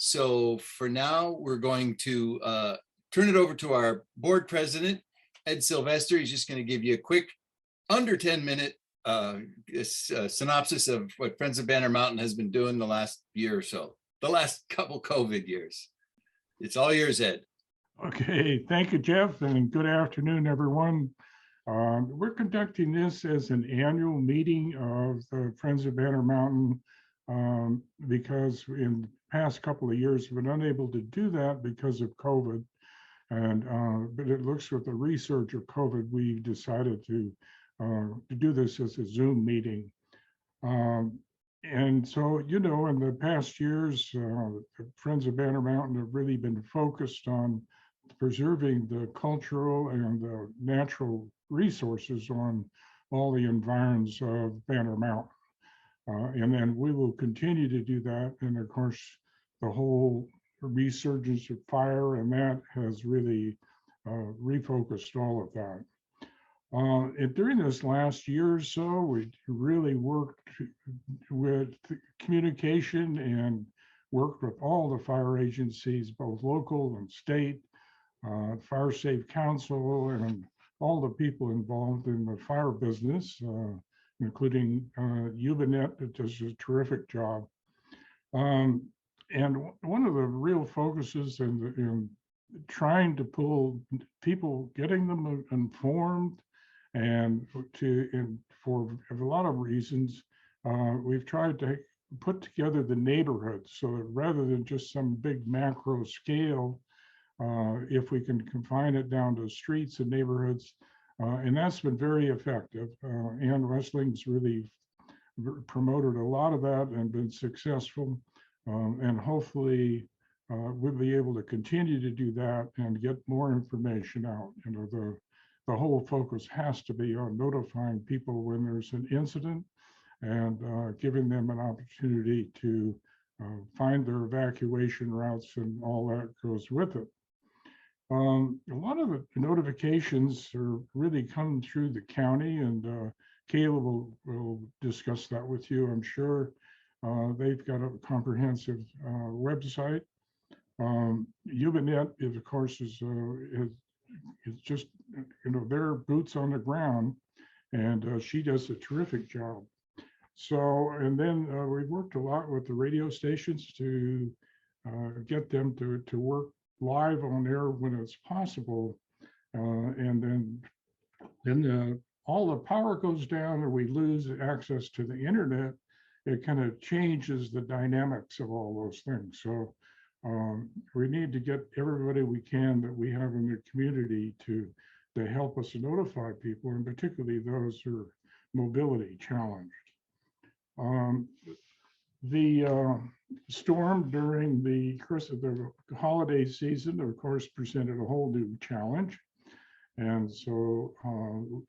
So for now, we're going to turn it over to our board president, Ed Sylvester. He's just going to give you a quick under 10-minute synopsis of what Friends of Banner Mountain has been doing the last year or so, the last couple COVID years. It's all yours, Ed. Okay, thank you, Jeff, and good afternoon, everyone. We're conducting this as an annual meeting of the Friends of Banner Mountain because in the past couple of years, we've been unable to do that because of COVID. And but it looks with the resurge of COVID, we decided to do this as a Zoom meeting. And so, you know, in the past years, the Friends of Banner Mountain have really been focused on preserving the cultural and the natural resources on all the environs of Banner Mountain. And then we will continue to do that. And of course, the whole resurgence of fire and that has really refocused all of that. And during this last year or so, we really worked with communication and worked with all the fire agencies, both local and state, Fire Safe Council, and all the people involved in the fire business, including UBNet, that does a terrific job. And one of the real focuses in trying to pull people, getting them informed, and for a lot of reasons, we've tried to put together the neighborhoods so that rather than just some big macro scale, if we can confine it down to streets and neighborhoods, and that's been very effective. Ann Wrestling's really promoted a lot of that and been successful, and hopefully we'll be able to continue to do that and get more information out. You know, the whole focus has to be on notifying people when there's an incident and giving them an opportunity to find their evacuation routes and all that goes with it. A lot of the notifications are really coming through the county, and Caleb will discuss that with you, I'm sure. They've got a comprehensive website. UBNet is, of course, is just, you know, their boots on the ground, and she does a terrific job. So, and then we worked a lot with the radio stations to get them to work live on air when it's possible. And then all the power goes down or we lose access to the internet, it kind of changes the dynamics of all those things. So we need to get everybody we can that we have in the community to help us notify people, and particularly those who are mobility challenged. The storm during the holiday season, of course, presented a whole new challenge. And so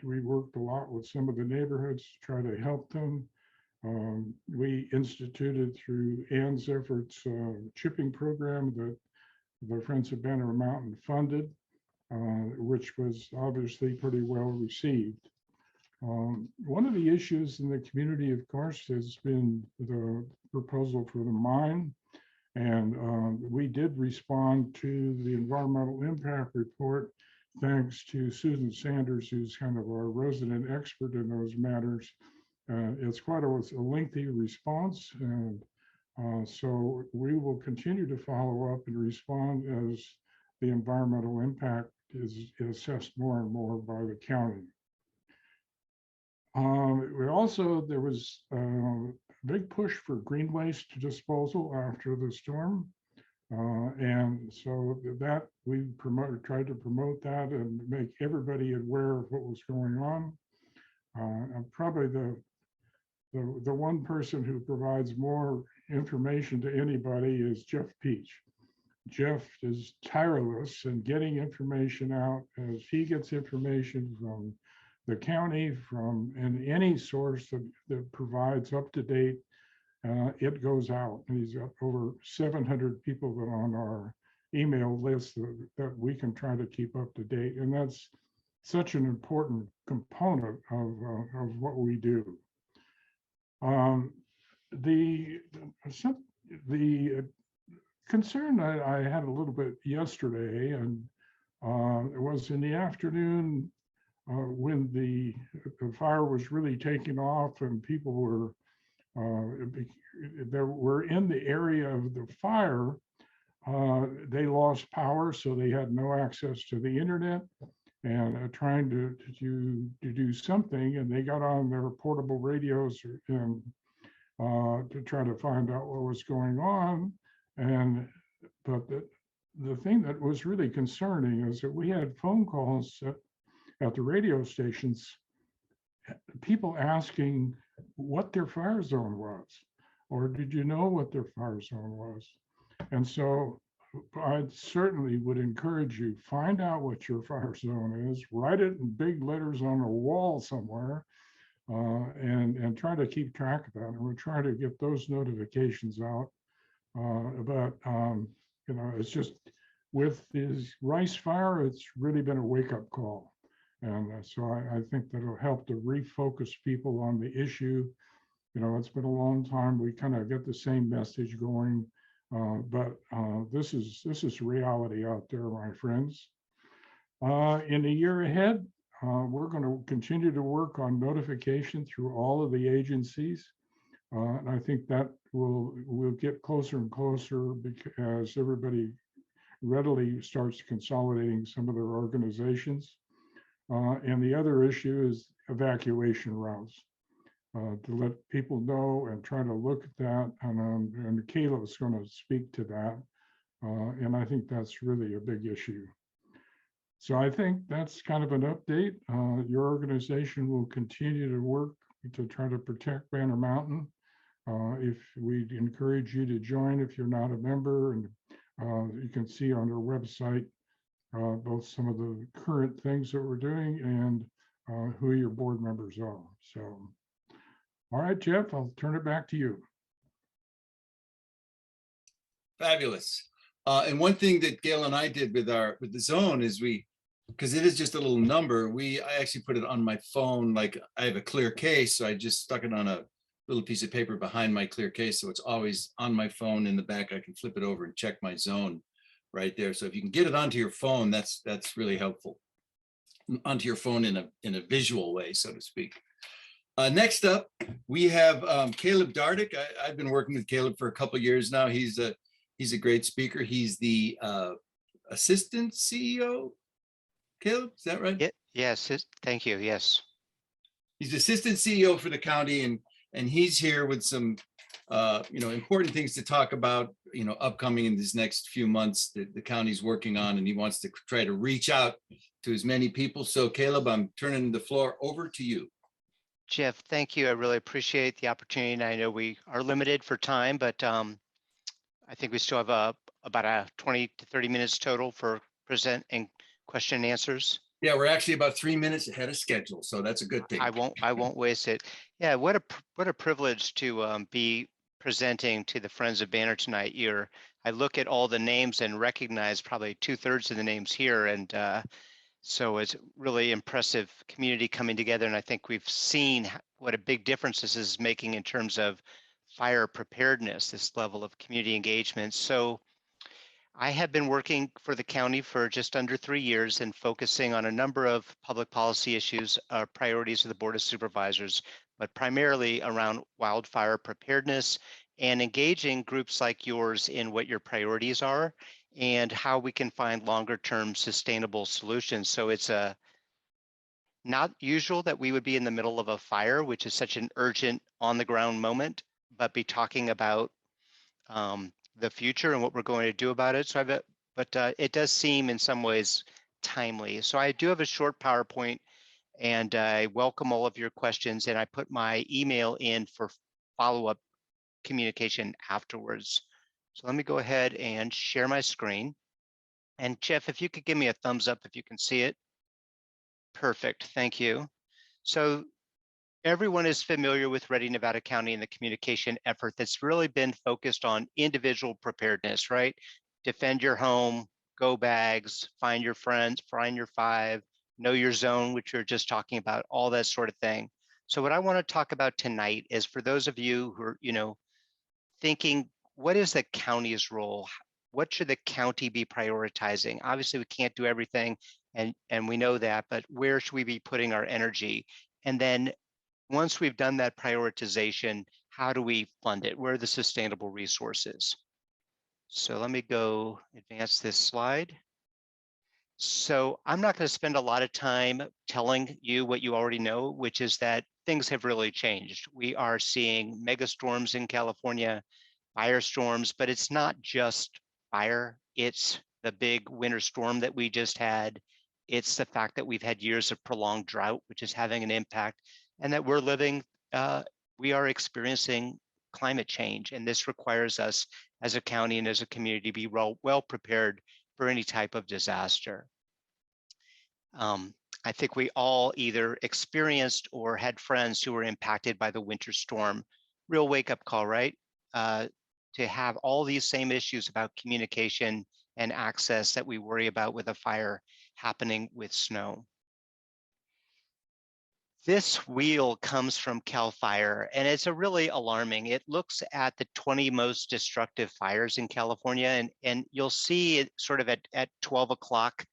we worked a lot with some of the neighborhoods to try to help them. We instituted through Ann's efforts chipping program that the Friends of Banner Mountain funded, which was obviously pretty well received. One of the issues in the community, of course, has been the proposal for the mine. And we did respond to the environmental impact report, thanks to Susan Sanders, who's kind of our resident expert in those matters. It's quite a lengthy response. And so we will continue to follow up and respond as the environmental impact is assessed more and more by the county. There was a big push for green waste disposal after the storm. And so that we tried to promote that and make everybody aware of what was going on. And probably the one person who provides more information to anybody is Jeff Peach. Jeff is tireless in getting information out as he gets information from the county, from any source that provides up to date. It goes out, and he's got over 700 people that are on our email list that we can try to keep up to date. And that's such an important component of what we do. The concern I had a little bit yesterday, and it was in the afternoon when the fire was really taking off and people were that were in the area of the fire. They lost power, so they had no access to the internet, and trying to do something, and they got on their portable radios and to try to find out what was going on. And but the thing that was really concerning is that we had phone calls at the radio stations, people asking what their fire zone was, or did you know what their fire zone was? And so I certainly would encourage you, find out what your fire zone is, write it in big letters on a wall somewhere, and try to keep track of that. And we're trying to get those notifications out. But it's just with this rice fire, it's really been a wake-up call. And so I think that'll help to refocus people on the issue. It's been a long time. We kind of get the same message going, but this is reality out there, my friends. In the year ahead, we're going to continue to work on notification through all of the agencies. And I think that we'll get closer and closer as everybody readily starts consolidating some of their organizations. And the other issue is evacuation routes, to let people know and try to look at that. And Caleb's going to speak to that. And I think that's really a big issue. So I think that's kind of an update. Your organization will continue to work to try to protect Banner Mountain. If we'd encourage you to join if you're not a member, and you can see on our website both some of the current things that we're doing and who your board members are. So, all right, Jeff, I'll turn it back to you. Fabulous. And one thing that Gail and I did with the zone is because it is just a little number, I actually put it on my phone. Like I have a clear case, so I just stuck it on a little piece of paper behind my clear case. So it's always on my phone in the back. I can flip it over and check my zone right there. So if you can get it onto your phone, that's really helpful. Onto your phone in a visual way, so to speak. Next up, we have Caleb Dardick. I've been working with Caleb for a couple of years now. He's a great speaker. He's the assistant CEO. Caleb, is that right? Yes, thank you. Yes. He's assistant CEO for the county, and he's here with some important things to talk about, upcoming in these next few months that the county's working on, and he wants to try to reach out to as many people. So Caleb, I'm turning the floor over to you. Jeff, thank you. I really appreciate the opportunity. And I know we are limited for time, but I think we still have about 20 to 30 minutes total for present and question and answers. Yeah, we're actually about 3 minutes ahead of schedule, so that's a good thing. I won't waste it. Yeah, what a privilege to be presenting to the Friends of Banner tonight. I look at all the names and recognize probably 2/3 of the names here, and so it's really impressive community coming together. And I think we've seen what a big difference this is making in terms of fire preparedness, this level of community engagement. So I have been working for the county for just under 3 years and focusing on a number of public policy issues, priorities of the Board of Supervisors, but primarily around wildfire preparedness and engaging groups like yours in what your priorities are and how we can find longer-term sustainable solutions. So it's not usual that we would be in the middle of a fire, which is such an urgent on-the-ground moment, but be talking about the future and what we're going to do about it. So but it does seem in some ways timely. So I do have a short PowerPoint, and I welcome all of your questions, and I put my email in for follow-up communication afterwards. So let me go ahead and share my screen. And Jeff, if you could give me a thumbs up if you can see it. Perfect, thank you. So everyone is familiar with Ready Nevada County and the communication effort that's really been focused on individual preparedness, right? Defend your home, go bags, find your friends, find your five, know your zone, which you're just talking about, all that sort of thing. So what I want to talk about tonight is for those of you who are, thinking, what is the county's role? what should the county be prioritizing? Obviously, we can't do everything, and we know that, but where should we be putting our energy? And then once we've done that prioritization, how do we fund it? Where are the sustainable resources? So let me go advance this slide. So I'm not going to spend a lot of time telling you what you already know, which is that things have really changed. We are seeing mega storms in California, firestorms, but it's not just fire. It's the big winter storm that we just had. It's the fact that we've had years of prolonged drought, which is having an impact, and that we are experiencing climate change. And this requires us as a county and as a community to be well prepared for any type of disaster. I think we all either experienced or had friends who were impacted by the winter storm. Real wake-up call, right? To have all these same issues about communication and access that we worry about with a fire happening with snow. This wheel comes from CAL FIRE, and it's a really alarming. It looks at the 20 most destructive fires in California, and you'll see it sort of at 12 o'clock.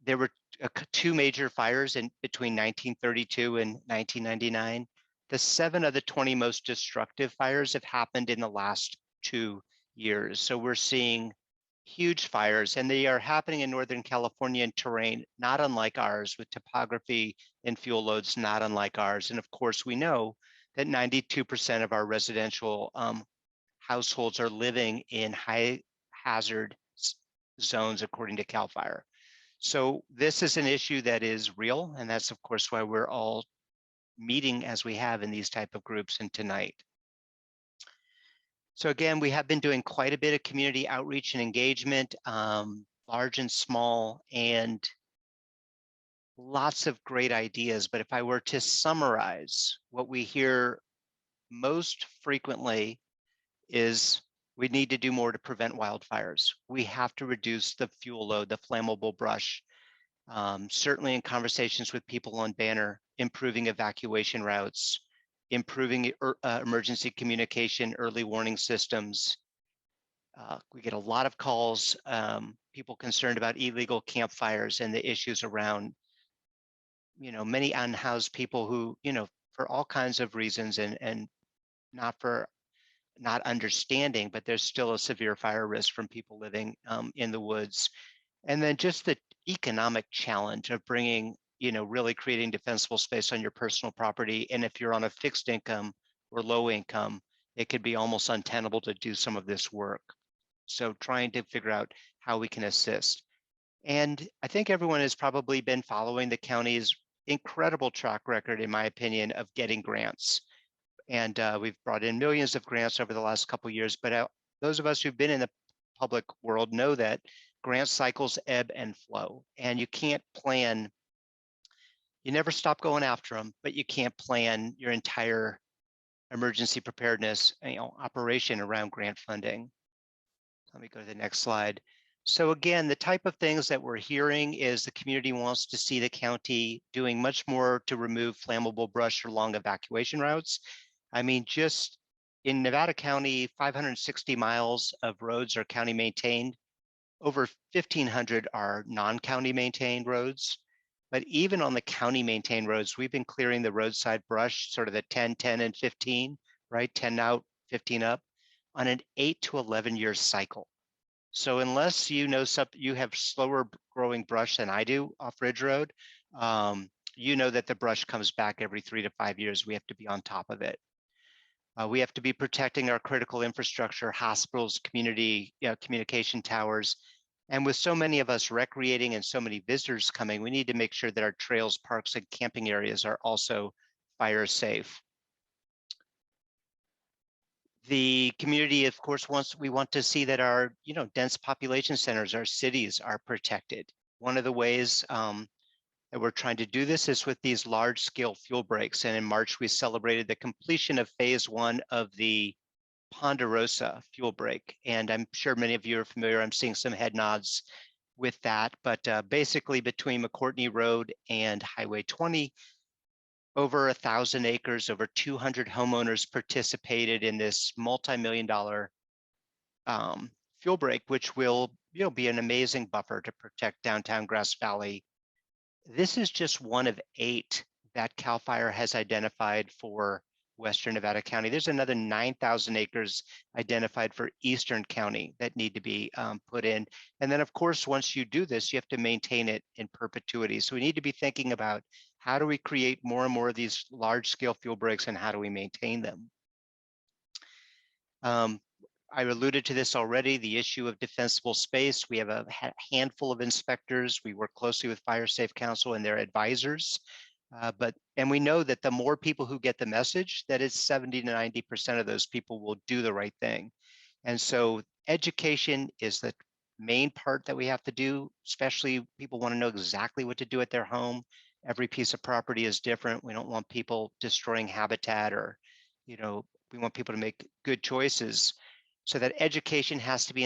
There were two major fires in between 1932 and 1999. The 7 of the 20 most destructive fires have happened in the last 2 years. So we're seeing huge fires, and they are happening in Northern California in terrain not unlike ours, with topography and fuel loads not unlike ours. And of course, we know that 92% of our residential households are living in high hazard zones, according to CAL FIRE. So this is an issue that is real, and that's of course why we're all meeting as we have in these type of groups and tonight. So again, we have been doing quite a bit of community outreach and engagement, large and small, and lots of great ideas. But if I were to summarize, what we hear most frequently is we need to do more to prevent wildfires. We have to reduce the fuel load, the flammable brush. Certainly in conversations with people on Banner, improving evacuation routes, improving emergency communication, early warning systems. We get a lot of calls, people concerned about illegal campfires and the issues around, many unhoused people who, for all kinds of reasons and not understanding, but there's still a severe fire risk from people living in the woods. And then just the economic challenge of bringing, really creating defensible space on your personal property. And if you're on a fixed income or low income, it could be almost untenable to do some of this work. So trying to figure out how we can assist. And I think everyone has probably been following the county's incredible track record, in my opinion, of getting grants. And we've brought in millions of grants over the last couple of years, but those of us who've been in the public world know that grant cycles ebb and flow, and you can't plan, you never stop going after them, but you can't plan your entire emergency preparedness operation around grant funding. Let me go to the next slide. So again, the type of things that we're hearing is the community wants to see the county doing much more to remove flammable brush along evacuation routes. I mean, just in Nevada County, 560 miles of roads are county maintained. Over 1,500 are non-county maintained roads. But even on the county maintained roads, we've been clearing the roadside brush, sort of the 10, 10, and 15, right? 10 out, 15 up, on an 8 to 11 year cycle. So unless you have slower growing brush than I do off Ridge Road, you know that the brush comes back every 3 to 5 years. We have to be on top of it. We have to be protecting our critical infrastructure, hospitals, community communication towers. And with so many of us recreating and so many visitors coming, we need to make sure that our trails, parks, and camping areas are also fire safe. The community, of course, we want to see that our dense population centers, our cities, are protected. One of the ways that we're trying to do this is with these large-scale fuel breaks. And in March, we celebrated the completion of phase 1 of the Ponderosa fuel break. And I'm sure many of you are familiar. I'm seeing some head nods with that. But basically, between McCourtney Road and Highway 20, over 1,000 acres, over 200 homeowners participated in this multi-million-dollar fuel break, which will, be an amazing buffer to protect downtown Grass Valley. This is just one of 8 that CAL FIRE has identified for Western Nevada County. There's another 9,000 acres identified for Eastern County that need to be put in. And then, of course, once you do this, you have to maintain it in perpetuity. So we need to be thinking about how do we create more and more of these large-scale fuel breaks, and how do we maintain them? I alluded to this already, the issue of defensible space. We have a handful of inspectors. We work closely with Fire Safe Council and their advisors. And we know that the more people who get the message, that it's 70 to 90% of those people will do the right thing. And so education is the main part that we have to do, especially people want to know exactly what to do at their home. Every piece of property is different. We don't want people destroying habitat, or, we want people to make good choices. So that education has to be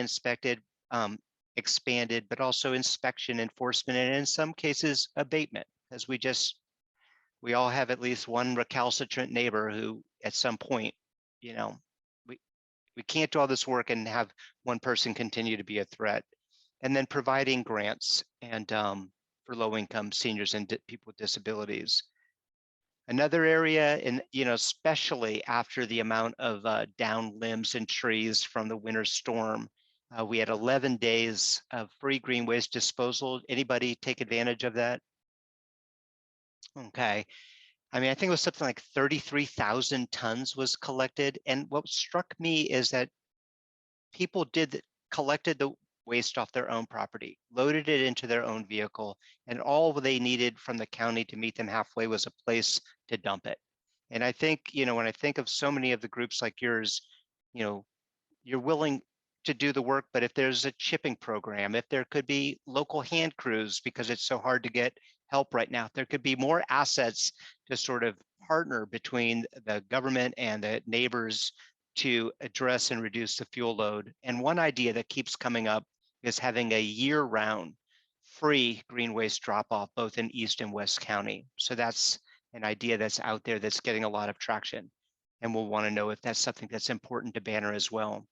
expanded, but also inspection, enforcement, and in some cases abatement, because we all have at least one recalcitrant neighbor who at some point, we can't do all this work and have one person continue to be a threat. And then providing grants and for low-income seniors and people with disabilities. Another area, especially after the amount of down limbs and trees from the winter storm, we had 11 days of free green waste disposal. Anybody take advantage of that? Okay. I think it was something like 33,000 tons was collected. And what struck me is that people collected the waste off their own property, loaded it into their own vehicle, and all they needed from the county to meet them halfway was a place to dump it. And I think, when I think of so many of the groups like yours, you're willing to do the work, but if there's a chipping program, if there could be local hand crews, because it's so hard to get help right now, there could be more assets to sort of partner between the government and the neighbors to address and reduce the fuel load. And one idea that keeps coming up is having a year-round free green waste drop-off, both in East and West County. So that's an idea that's out there that's getting a lot of traction. And we'll want to know if that's something that's important to Banner as well.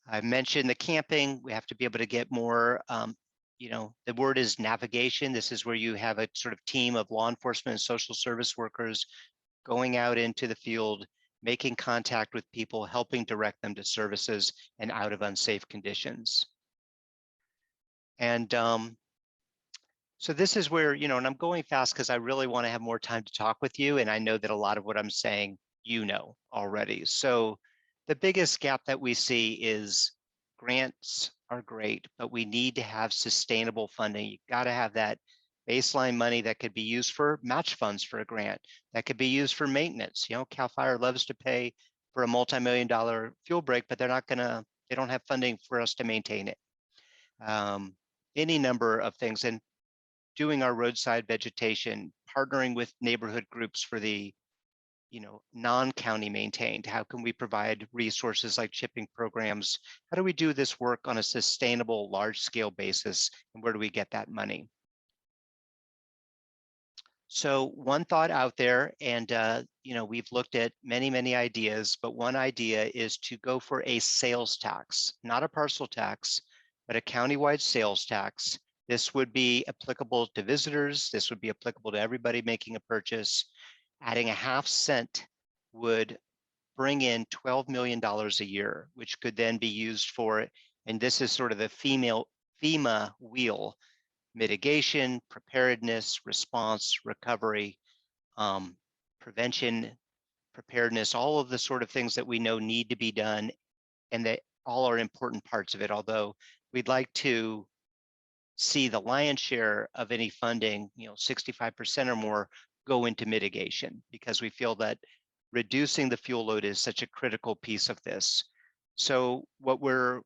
I've mentioned the camping. We have to be able to get more, the word is navigation. This is where you have a sort of team of law enforcement and social service workers going out into the field, making contact with people, helping direct them to services and out of unsafe conditions. And so this is where, and I'm going fast because I really want to have more time to talk with you. And I know that a lot of what I'm saying, already. So the biggest gap that we see is grants are great, but we need to have sustainable funding. You've got to have that baseline money that could be used for match funds for a grant, that could be used for maintenance. CAL FIRE loves to pay for a multi-million-dollar fuel break, but they don't have funding for us to maintain it. Any number of things, and doing our roadside vegetation, partnering with neighborhood groups for the non-county maintained. How can we provide resources like chipping programs? How do we do this work on a sustainable, large-scale basis? And where do we get that money? So one thought out there, and we've looked at many, many ideas, but one idea is to go for a sales tax, not a parcel tax, but a countywide sales tax. This would be applicable to visitors. This would be applicable to everybody making a purchase. Adding a half cent would bring in $12 million a year, which could then be used for, and this is sort of the FEMA wheel: mitigation, preparedness, response, recovery, prevention, preparedness, all of the sort of things that we know need to be done, and that all are important parts of it. Although we'd like to see the lion's share of any funding, 65% or more, go into mitigation, because we feel that reducing the fuel load is such a critical piece of this. So what we're,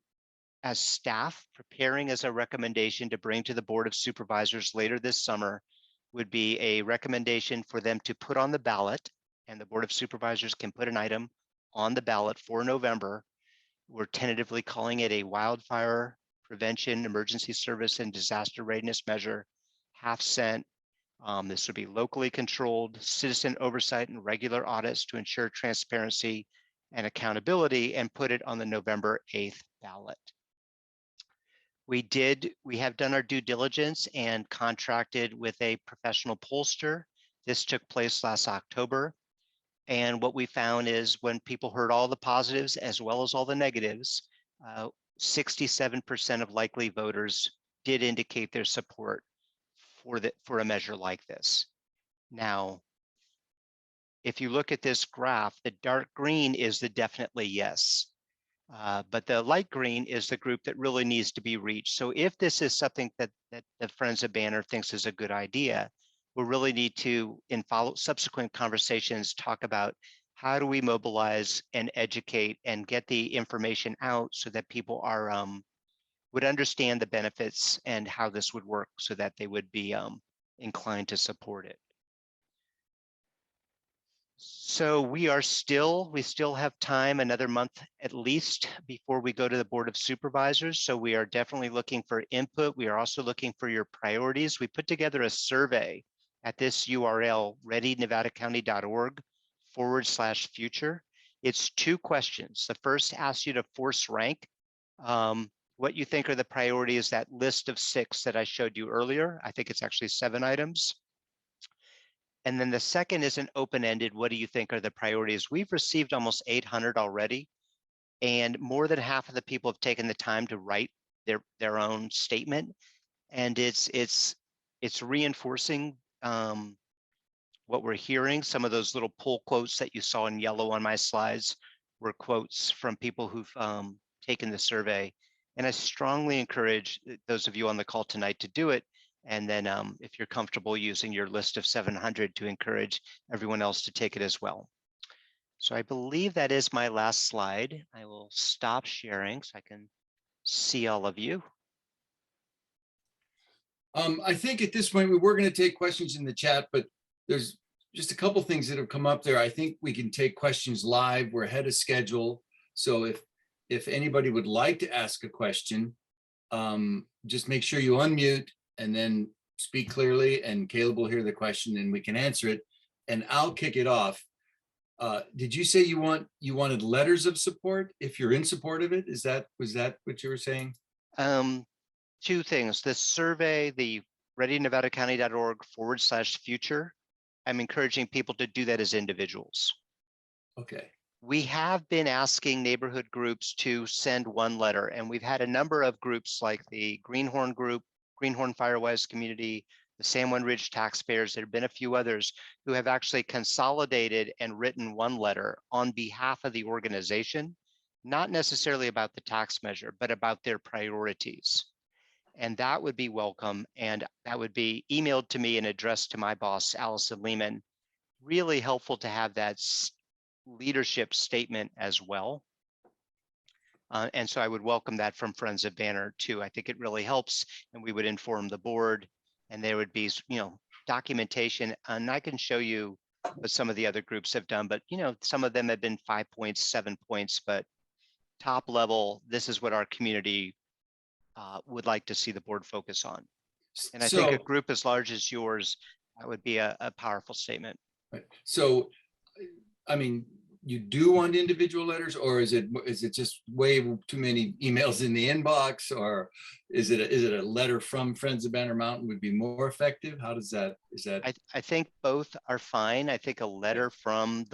as staff, preparing as a recommendation to bring to the Board of Supervisors later this summer would be a recommendation for them to put on the ballot, and the Board of Supervisors can put an item on the ballot for November. We're tentatively calling it a wildfire prevention, emergency service, and disaster readiness measure, half cent. This would be locally controlled, citizen oversight and regular audits to ensure transparency and accountability and put it on the November 8th ballot. We have done our due diligence and contracted with a professional pollster. This took place last October. And what we found is when people heard all the positives as well as all the negatives, 67% of likely voters did indicate their support for a measure like this. Now, if you look at this graph, the dark green is the definitely yes. But the light green is the group that really needs to be reached. So if this is something that the Friends of Banner thinks is a good idea, we'll really need to, in subsequent conversations, talk about how do we mobilize and educate and get the information out so that people are would understand the benefits and how this would work so that they would be inclined to support it. So we still have time, another month at least, before we go to the Board of Supervisors. So we are definitely looking for input. We are also looking for your priorities. We put together a survey at this URL, readynevadacounty.org/future. It's 2 questions. The first asks you to force rank what you think are the priorities, that list of 6 that I showed you earlier. I think it's actually 7 items. And then the second is an open-ended, what do you think are the priorities? We've received almost 800 already, and more than half of the people have taken the time to write their own statement. And it's reinforcing what we're hearing. Some of those little pull quotes that you saw in yellow on my slides were quotes from people who've taken the survey. And I strongly encourage those of you on the call tonight to do it. And then if you're comfortable using your list of 700 to encourage everyone else to take it as well. So I believe that is my last slide. I will stop sharing so I can see all of you. I think at this point, we were going to take questions in the chat, but there's just a couple things that have come up there. I think we can take questions live. We're ahead of schedule. So if anybody would like to ask a question, just make sure you unmute and then speak clearly, and Caleb will hear the question and we can answer it. And I'll kick it off. Did you say you wanted letters of support if you're in support of it? Was that what you were saying? 2 things. The survey, the readynevadacounty.org/future. I'm encouraging people to do that as individuals. Okay. We have been asking neighborhood groups to send 1 letter, and we've had a number of groups like the Greenhorn Group, Greenhorn Firewise Community, the San Juan Ridge Taxpayers. There have been a few others who have actually consolidated and written 1 letter on behalf of the organization, not necessarily about the tax measure, but about their priorities. And that would be welcome. And that would be emailed to me and addressed to my boss, Allison Lehman. Really helpful to have that leadership statement as well. And so I would welcome that from Friends of Banner too. I think it really helps, and we would inform the board, and there would be, documentation. And I can show you what some of the other groups have done, but some of them have been 5 points, 7 points, but top level, this is what our community would like to see the board focus on. And I think a group as large as yours, that would be a powerful statement. Right. So, I mean, you do want individual letters, or is it just way too many emails in the inbox, or is it a letter from Friends of Banner Mountain would be more effective? How does that, I think both are fine. I think a letter from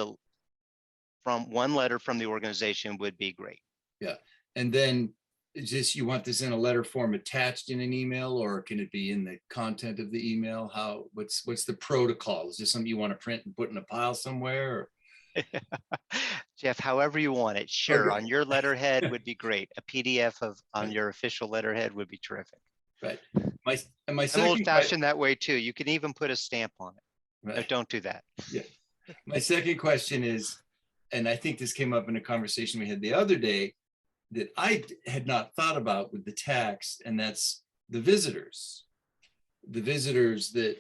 1 letter from the organization would be great. Yeah. And then is this, you want this in a letter form attached in an email, or can it be in the content of the email? What's the protocol? Is this something you want to print and put in a pile somewhere? Or? Jeff, however you want it. Sure, Okay. on your letterhead would be great. A PDF on your official letterhead would be terrific. Right. I'm old-fashioned that way too. You can even put a stamp on it. Right. No, don't do that. Yeah. My second question is, and I think this came up in a conversation we had the other day that I had not thought about with the tax, and that's the visitors that,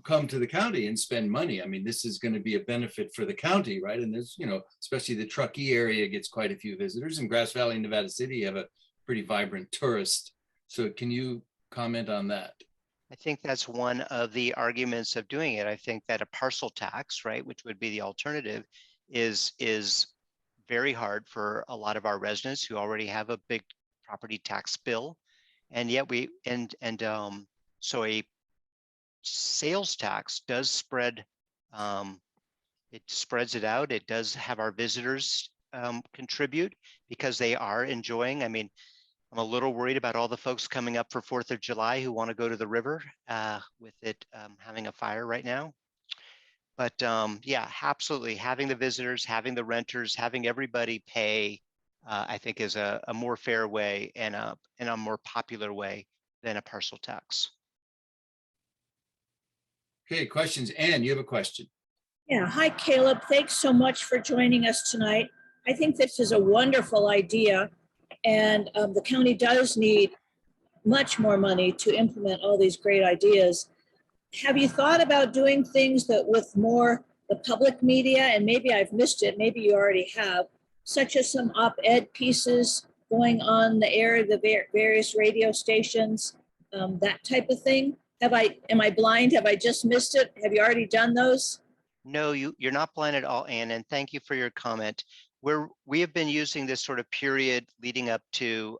come to the county and spend money. I mean, this is going to be a benefit for the county, right? And there's, especially the Truckee area gets quite a few visitors, and Grass Valley, Nevada City have a pretty vibrant tourist. So can you comment on that? I think that's one of the arguments of doing it. I think that a parcel tax, right, which would be the alternative, is very hard for a lot of our residents who already have a big property tax bill. And yet so a sales tax does spread, it spreads it out. It does have our visitors contribute because they are enjoying. I mean, I'm a little worried about all the folks coming up for 4th of July who want to go to the river with it having a fire right now. But yeah, absolutely. Having the visitors, having the renters, having everybody pay, I think is a more fair way and a more popular way than a parcel tax. Okay, questions. Ann, you have a question. Yeah, hi Caleb. Thanks so much for joining us tonight. I think this is a wonderful idea, and the county does need much more money to implement all these great ideas. Have you thought about doing things that with more the public media, and maybe I've missed it, maybe you already have, such as some op-ed pieces going on the air, the various radio stations, that type of thing? Am I blind? Have I just missed it? Have you already done those? No, you're not blind at all, Ann, and thank you for your comment. We have been using this sort of period leading up to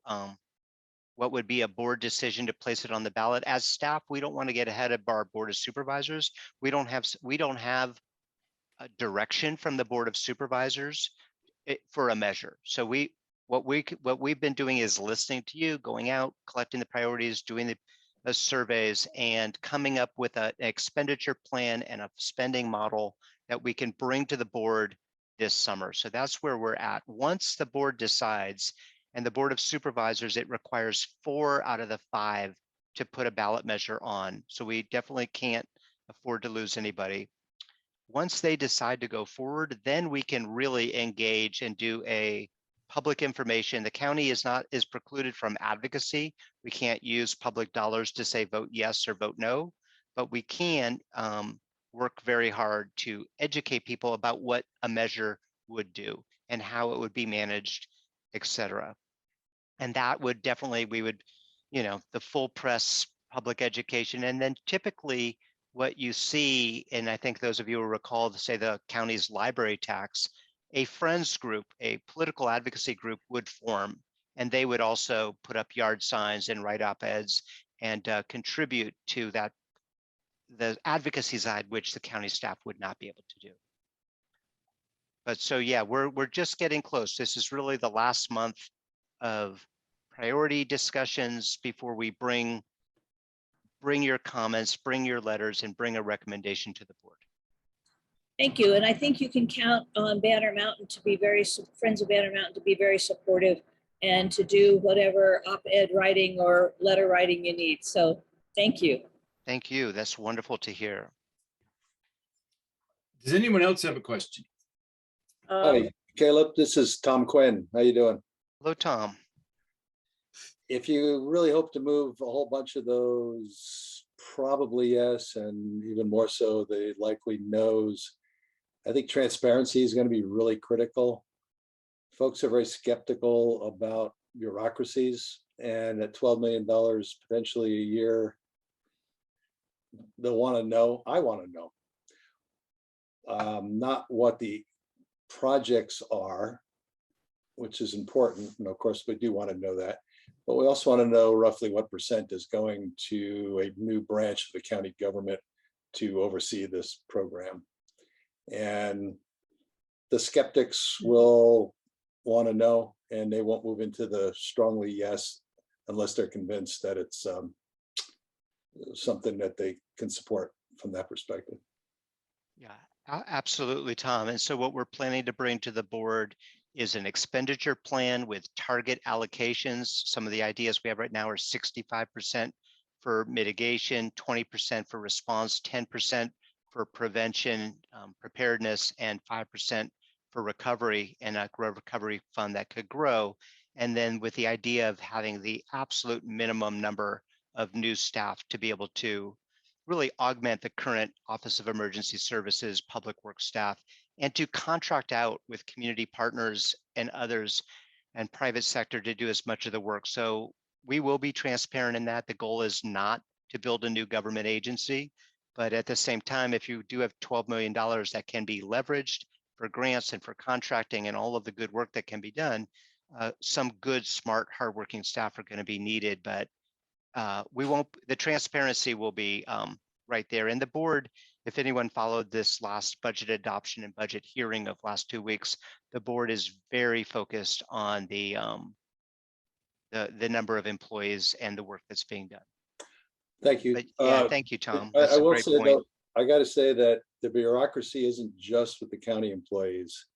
what would be a board decision to place it on the ballot. As staff, we don't want to get ahead of our board of supervisors. We don't have a direction from the board of supervisors for a measure. So what we've been doing is listening to you, going out, collecting the priorities, doing the surveys, and coming up with an expenditure plan and a spending model that we can bring to the board this summer. So that's where we're at. Once the board decides, and the board of supervisors, it requires 4 out of the 5 to put a ballot measure on. So we definitely can't afford to lose anybody. Once they decide to go forward, then we can really engage and do a public information. The county is precluded from advocacy. We can't use public dollars to say vote yes or vote no, but we can work very hard to educate people about what a measure would do and how it would be managed, etc. And that would definitely, we would, the full press public education. And then typically what you see, and I think those of you will recall, say the county's library tax, a friends group, a political advocacy group would form, and they would also put up yard signs and write op-eds and contribute to that, the advocacy side, which the county staff would not be able to do. But so yeah, we're just getting close. This is really the last month of priority discussions before we bring your comments, bring your letters, and bring a recommendation to the board. Thank you. And I think you can count on Banner Mountain to be Friends of Banner Mountain to be very supportive and to do whatever op-ed writing or letter writing you need. So thank you. Thank you. That's wonderful to hear. Does anyone else have a question? Hi, Caleb. This is Tom Quinn. How you doing? Hello, Tom. If you really hope to move a whole bunch of those, probably yes, and even more so the likely no's. I think transparency is going to be really critical. Folks are very skeptical about bureaucracies, and at $12 million potentially a year, they'll want to know. I want to know. Not what the projects are, which is important, and of course we do want to know that, but we also want to know roughly what % is going to a new branch of the county government to oversee this program. And the skeptics will want to know, and they won't move into the strongly yes unless they're convinced that it's something that they can support from that perspective. Yeah, absolutely, Tom. And so what we're planning to bring to the board is an expenditure plan with target allocations. Some of the ideas we have right now are 65% for mitigation, 20% for response, 10% for prevention, preparedness, and 5% for recovery, and a recovery fund that could grow. And then with the idea of having the absolute minimum number of new staff to be able to really augment the current Office of Emergency Services, Public Works staff, and to contract out with community partners and others and private sector to do as much of the work. So we will be transparent in that. The goal is not to build a new government agency, but at the same time, if you do have $12 million that can be leveraged for grants and for contracting and all of the good work that can be done, some good, smart, hardworking staff are going to be needed, but the transparency will be right there. And the board, if anyone followed this last budget adoption and budget hearing of last 2 weeks, the board is very focused on the number of employees and the work that's being done. Thank you. But yeah, thank you, Tom. I That's a will great say point. though, I got to say that the bureaucracy isn't just with the county employees.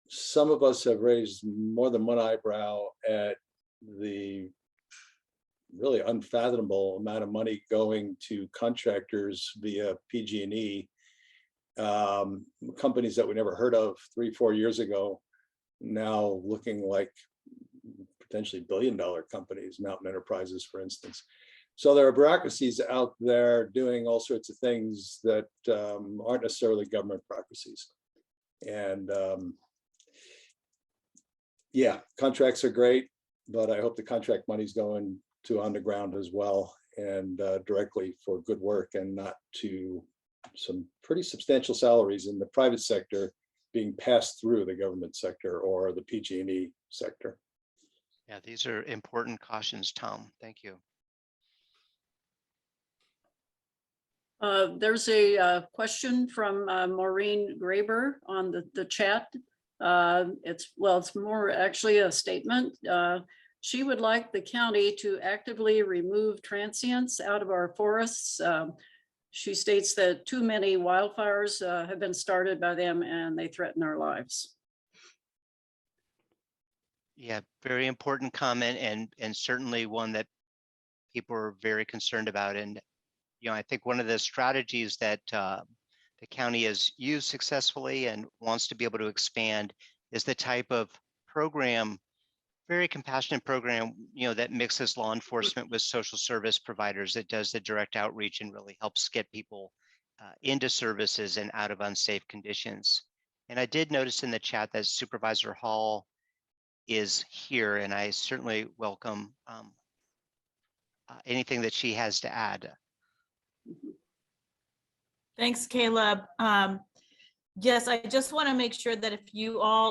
Some of us have raised more than one eyebrow at the really unfathomable amount of money going to contractors via PG&E, companies that we never heard of 3-4 years ago, now looking like potentially billion-dollar companies, Mountain Enterprises, for instance. So there are bureaucracies out there doing all sorts of things that aren't necessarily government bureaucracies. And yeah, contracts are great, but I hope the contract money's going to on the ground as well, and directly for good work, and not to some pretty substantial salaries in the private sector being passed through the government sector or the PG&E sector. Yeah, these are important cautions, Tom. Thank you. There's a question from Maureen Graber on the chat. It's more actually a statement. She would like the county to actively remove transients out of our forests. She states that too many wildfires have been started by them and they threaten our lives. Yeah, very important comment, and certainly one that people are very concerned about. And I think one of the strategies that the county has used successfully and wants to be able to expand is the type of program, very compassionate program, that mixes law enforcement with social service providers, that does the direct outreach and really helps get people into services and out of unsafe conditions. And I did notice in the chat that Supervisor Hall is here, and I certainly welcome anything that she has to add. Thanks, Caleb. Yes, I just want to make sure that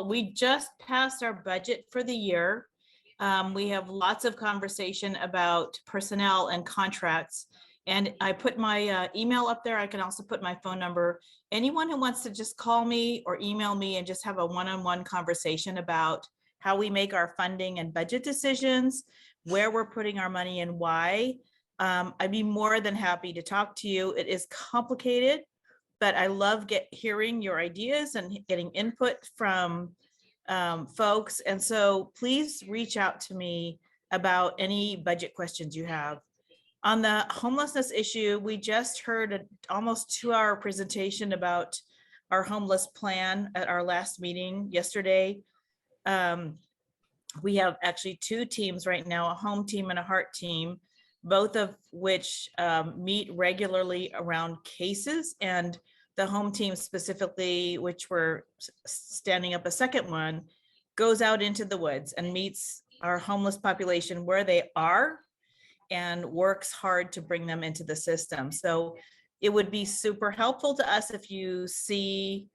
we just passed our budget for the year. We have lots of conversation about personnel and contracts. And I put my email up there. I can also put my phone number. Anyone who wants to just call me or email me and just have a one-on-one conversation about how we make our funding and budget decisions, where we're putting our money and why, I'd be more than happy to talk to you. It is complicated, but I love hearing your ideas and getting input from folks. And so please reach out to me about any budget questions you have. On the homelessness issue, we just heard an almost 2-hour presentation about our homeless plan at our last meeting yesterday. We have actually 2 teams right now, a home team and a heart team, both of which meet regularly around cases. And the home team specifically, which we're standing up a second one, goes out into the woods and meets our homeless population where they are and works hard to bring them into the system. So it would be super helpful to us if you see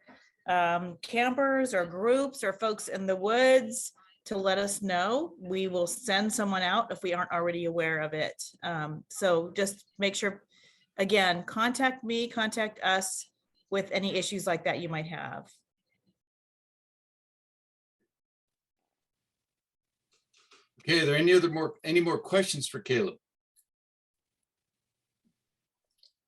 campers or groups or folks in the woods to let us know. We will send someone out if we aren't already aware of it. So just make sure, again, contact me, contact us with any issues like that you might have. Okay, are there any more questions for Caleb?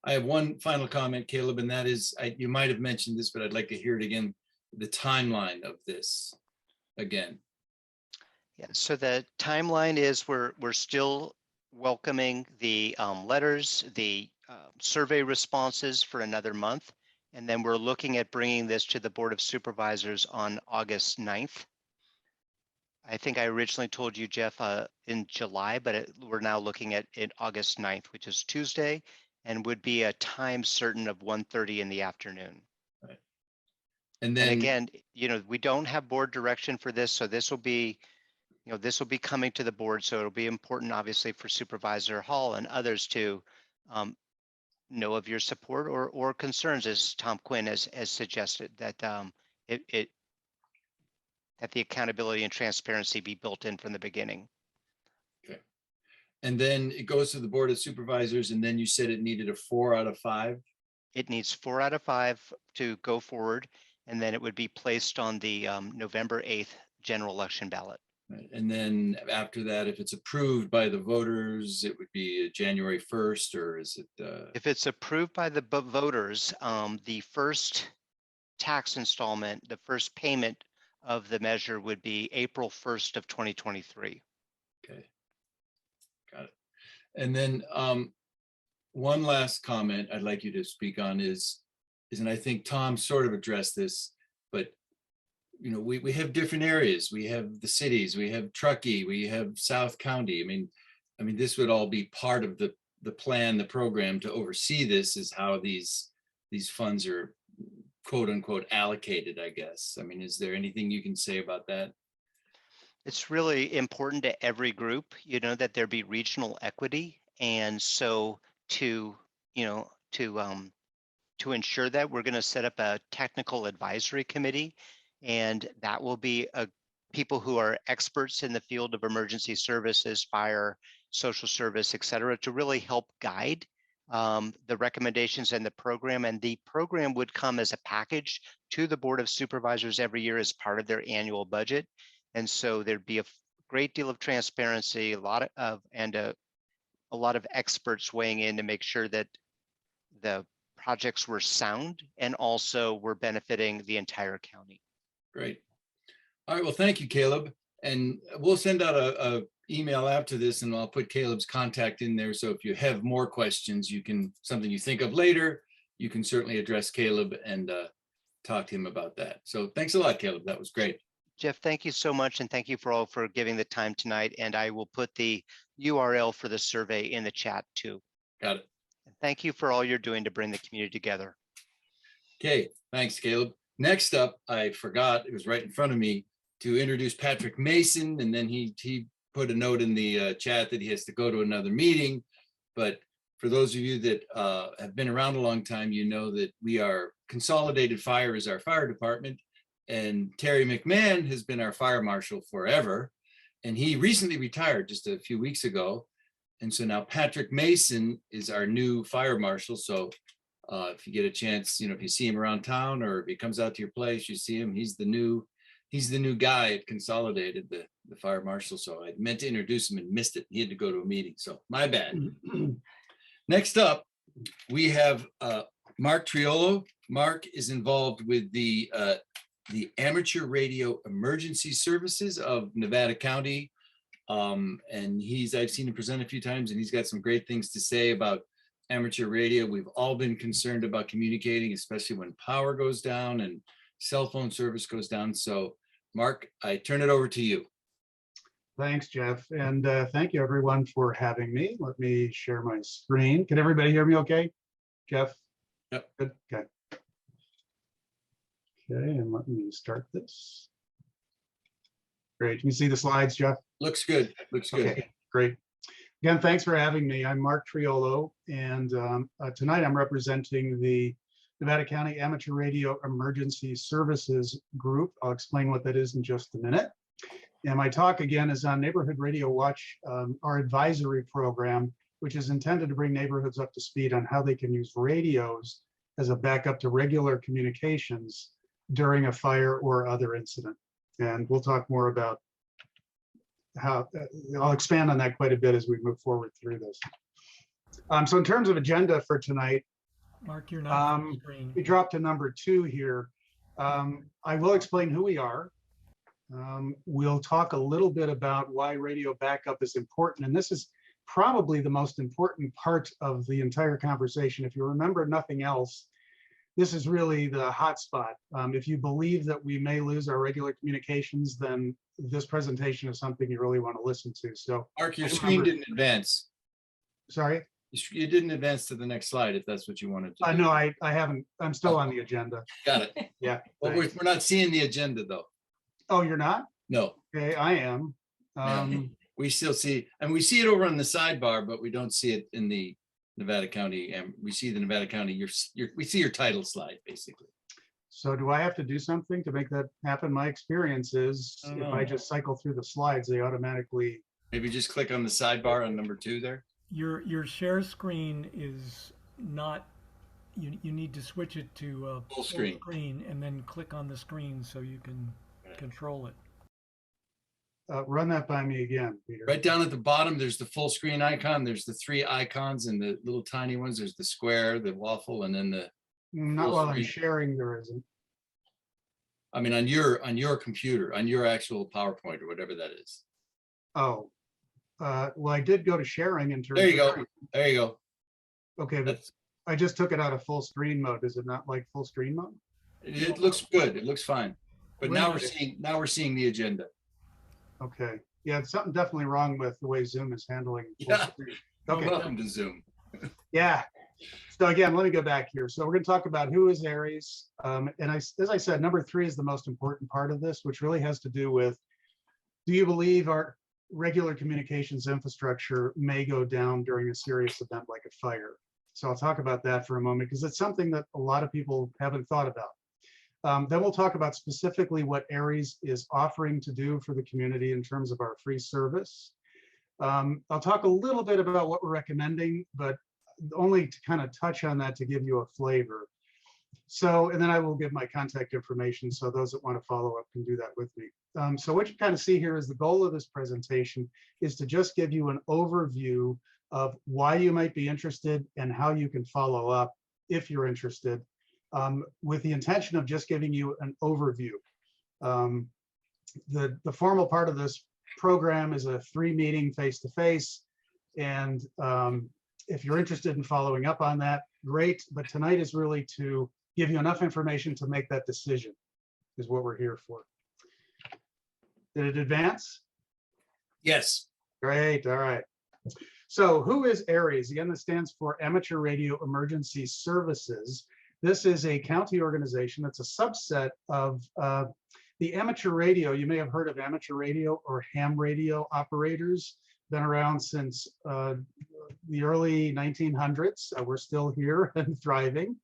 I have one final comment, Caleb, and that is, you might have mentioned this, but I'd like to hear it again, the timeline of this again. Yeah, so the timeline is we're still welcoming the letters, the survey responses for another month. And then we're looking at bringing this to the Board of Supervisors on August 9th. I think I originally told you, Jeff, in July, but we're now looking at it August 9th, which is Tuesday, and would be a time certain of 1:30 in the afternoon. Right. And then again, we don't have board direction for this, so this will be, this will be coming to the board. So it'll be important, obviously, for Supervisor Hall and others to know of your support or concerns, as Tom Quinn has suggested, that that the accountability and transparency be built in from the beginning. And then it goes to the Board of Supervisors, and then you said it needed a 4 out of 5. It needs 4 out of 5 to go forward, and then it would be placed on the November 8th general election ballot. Right. And then after that, if it's approved by the voters, it would be January 1st, or is it? If it's approved by the voters, the first tax installment, the first payment of the measure would be April 1st of 2023. Okay. Got it. And then one last comment I'd like you to speak on is, and I think Tom sort of addressed this, but you know, we have different areas. We have the cities, we have Truckee, we have South County. I mean, this would all be part of the plan, the program to oversee this, is how these funds are quote unquote allocated, I guess. I mean, is there anything you can say about that? It's really important to every group, you know, that there be regional equity. And so to ensure that, we're going to set up a technical advisory committee, and that will be people who are experts in the field of emergency services, fire, social service, et cetera, to really help guide the recommendations and the program. And the program would come as a package to the Board of Supervisors every year as part of their annual budget. And so there'd be a great deal of transparency, a lot of experts weighing in to make sure that the projects were sound and also were benefiting the entire county. Great. All right, well, thank you, Caleb. And we'll send out a email after this, and I'll put Caleb's contact in there. So if you have more questions, something you think of later, you can certainly address Caleb and talk to him about that. So thanks a lot, Caleb. That was great. Jeff, thank you so much. And thank you for giving the time tonight. And I will put the URL for the survey in the chat too. Got it. And thank you for all you're doing to bring the community together. Okay, thanks, Caleb. Next up, I forgot, it was right in front of me, to introduce Patrick Mason, and then he put a note in the chat that he has to go to another meeting. But for those of you that have been around a long time, you know that we are Consolidated Fire is our fire department, and Terry McMahon has been our fire marshal forever, and he recently retired just a few weeks ago. And so now Patrick Mason is our new fire marshal. So if you get a chance, you know, if you see him around town or if he comes out to your place, you see him, he's the new guy at Consolidated, the fire marshal. So I meant to introduce him and missed it. He had to go to a meeting, so my bad. Next up, we have Mark Triolo. Mark is involved with the Amateur Radio Emergency Services of Nevada County. And I've seen him present a few times, and he's got some great things to say about amateur radio. We've all been concerned about communicating, especially when power goes down and cell phone service goes down. So Mark, I turn it over to you. Thanks, Jeff. And thank you everyone for having me. Let me share my screen. Can everybody hear me okay? Jeff? Yep. Good, okay. Okay, and let me start this. Great, can you see the slides, Jeff? Looks good, looks good. Okay, great. Again, thanks for having me. I'm Mark Triolo, and tonight I'm representing the Nevada County Amateur Radio Emergency Services Group. I'll explain what that is in just a minute. And my talk again is on Neighborhood Radio Watch, our advisory program, which is intended to bring neighborhoods up to speed on how they can use radios as a backup to regular communications during a fire or other incident. And we'll talk more about how, I'll expand on that quite a bit as we move forward through this. So in terms of agenda for tonight, Mark, you're not on the screen. we dropped to number 2 here. I will explain who we are. We'll talk a little bit about why radio backup is important. And this is probably the most important part of the entire conversation. If you remember nothing else, this is really the hot spot. If you believe that we may lose our regular communications, then this presentation is something you really want to listen to. So Mark, your screen didn't advance. Sorry? You didn't advance to the next slide if that's what you wanted to do. No, I haven't. I'm still on the agenda. Got it. Yeah. Well, we're not seeing the agenda though. Oh, you're not? No. Okay, I am. We still see, and we see it over on the sidebar, but we don't see it in the Nevada County. And we see the Nevada County, we see your title slide basically. So do I have to do something to make that happen? My experience is I don't if know. I just cycle through the slides, they automatically, Maybe just click on the sidebar on number 2 there. Your share screen is not, you need to switch it to Full screen. and then click on the screen so you can control it. run that by me again, Peter. Right down at the bottom, there's the full screen icon. There's the 3 icons and the little tiny ones. There's the square, the waffle, and then the, Not full while I'm screen. sharing, there isn't. I mean, on your computer, on your actual PowerPoint or whatever that is. Oh, well, I did go to sharing in terms. There you of- go. There you go. Okay, but That's, I just took it out of full screen mode. Is it not like full screen mode? it looks good. It looks fine. But Wait a now minute. we're seeing the agenda. Okay, yeah, it's something definitely wrong with the way Zoom is handling. full Yeah. screen. Well, Okay, welcome to Zoom. yeah. So again, let me go back here. So we're going to talk about who is Aries. As I said, number 3 is the most important part of this, which really has to do with, do you believe our regular communications infrastructure may go down during a serious event like a fire? So I'll talk about that for a moment because it's something that a lot of people haven't thought about. Then we'll talk about specifically what Aries is offering to do for the community in terms of our free service. I'll talk a little bit about what we're recommending, but only to kind of touch on that to give you a flavor. So, and then I will give my contact information so those that want to follow up can do that with me. So what you kind of see here is the goal of this presentation is to just give you an overview of why you might be interested and how you can follow up if you're interested, with the intention of just giving you an overview. The formal part of this program is a 3-meeting face-to-face, and if you're interested in following up on that, great. But tonight is really to give you enough information to make that decision, is what we're here for. Did it advance? Yes. Great, all right. So who is Aries? Again, this stands for Amateur Radio Emergency Services. This is a county organization. It's a subset of the amateur radio. You may have heard of amateur radio or ham radio operators. Been around since the early 1900s. We're still here and thriving.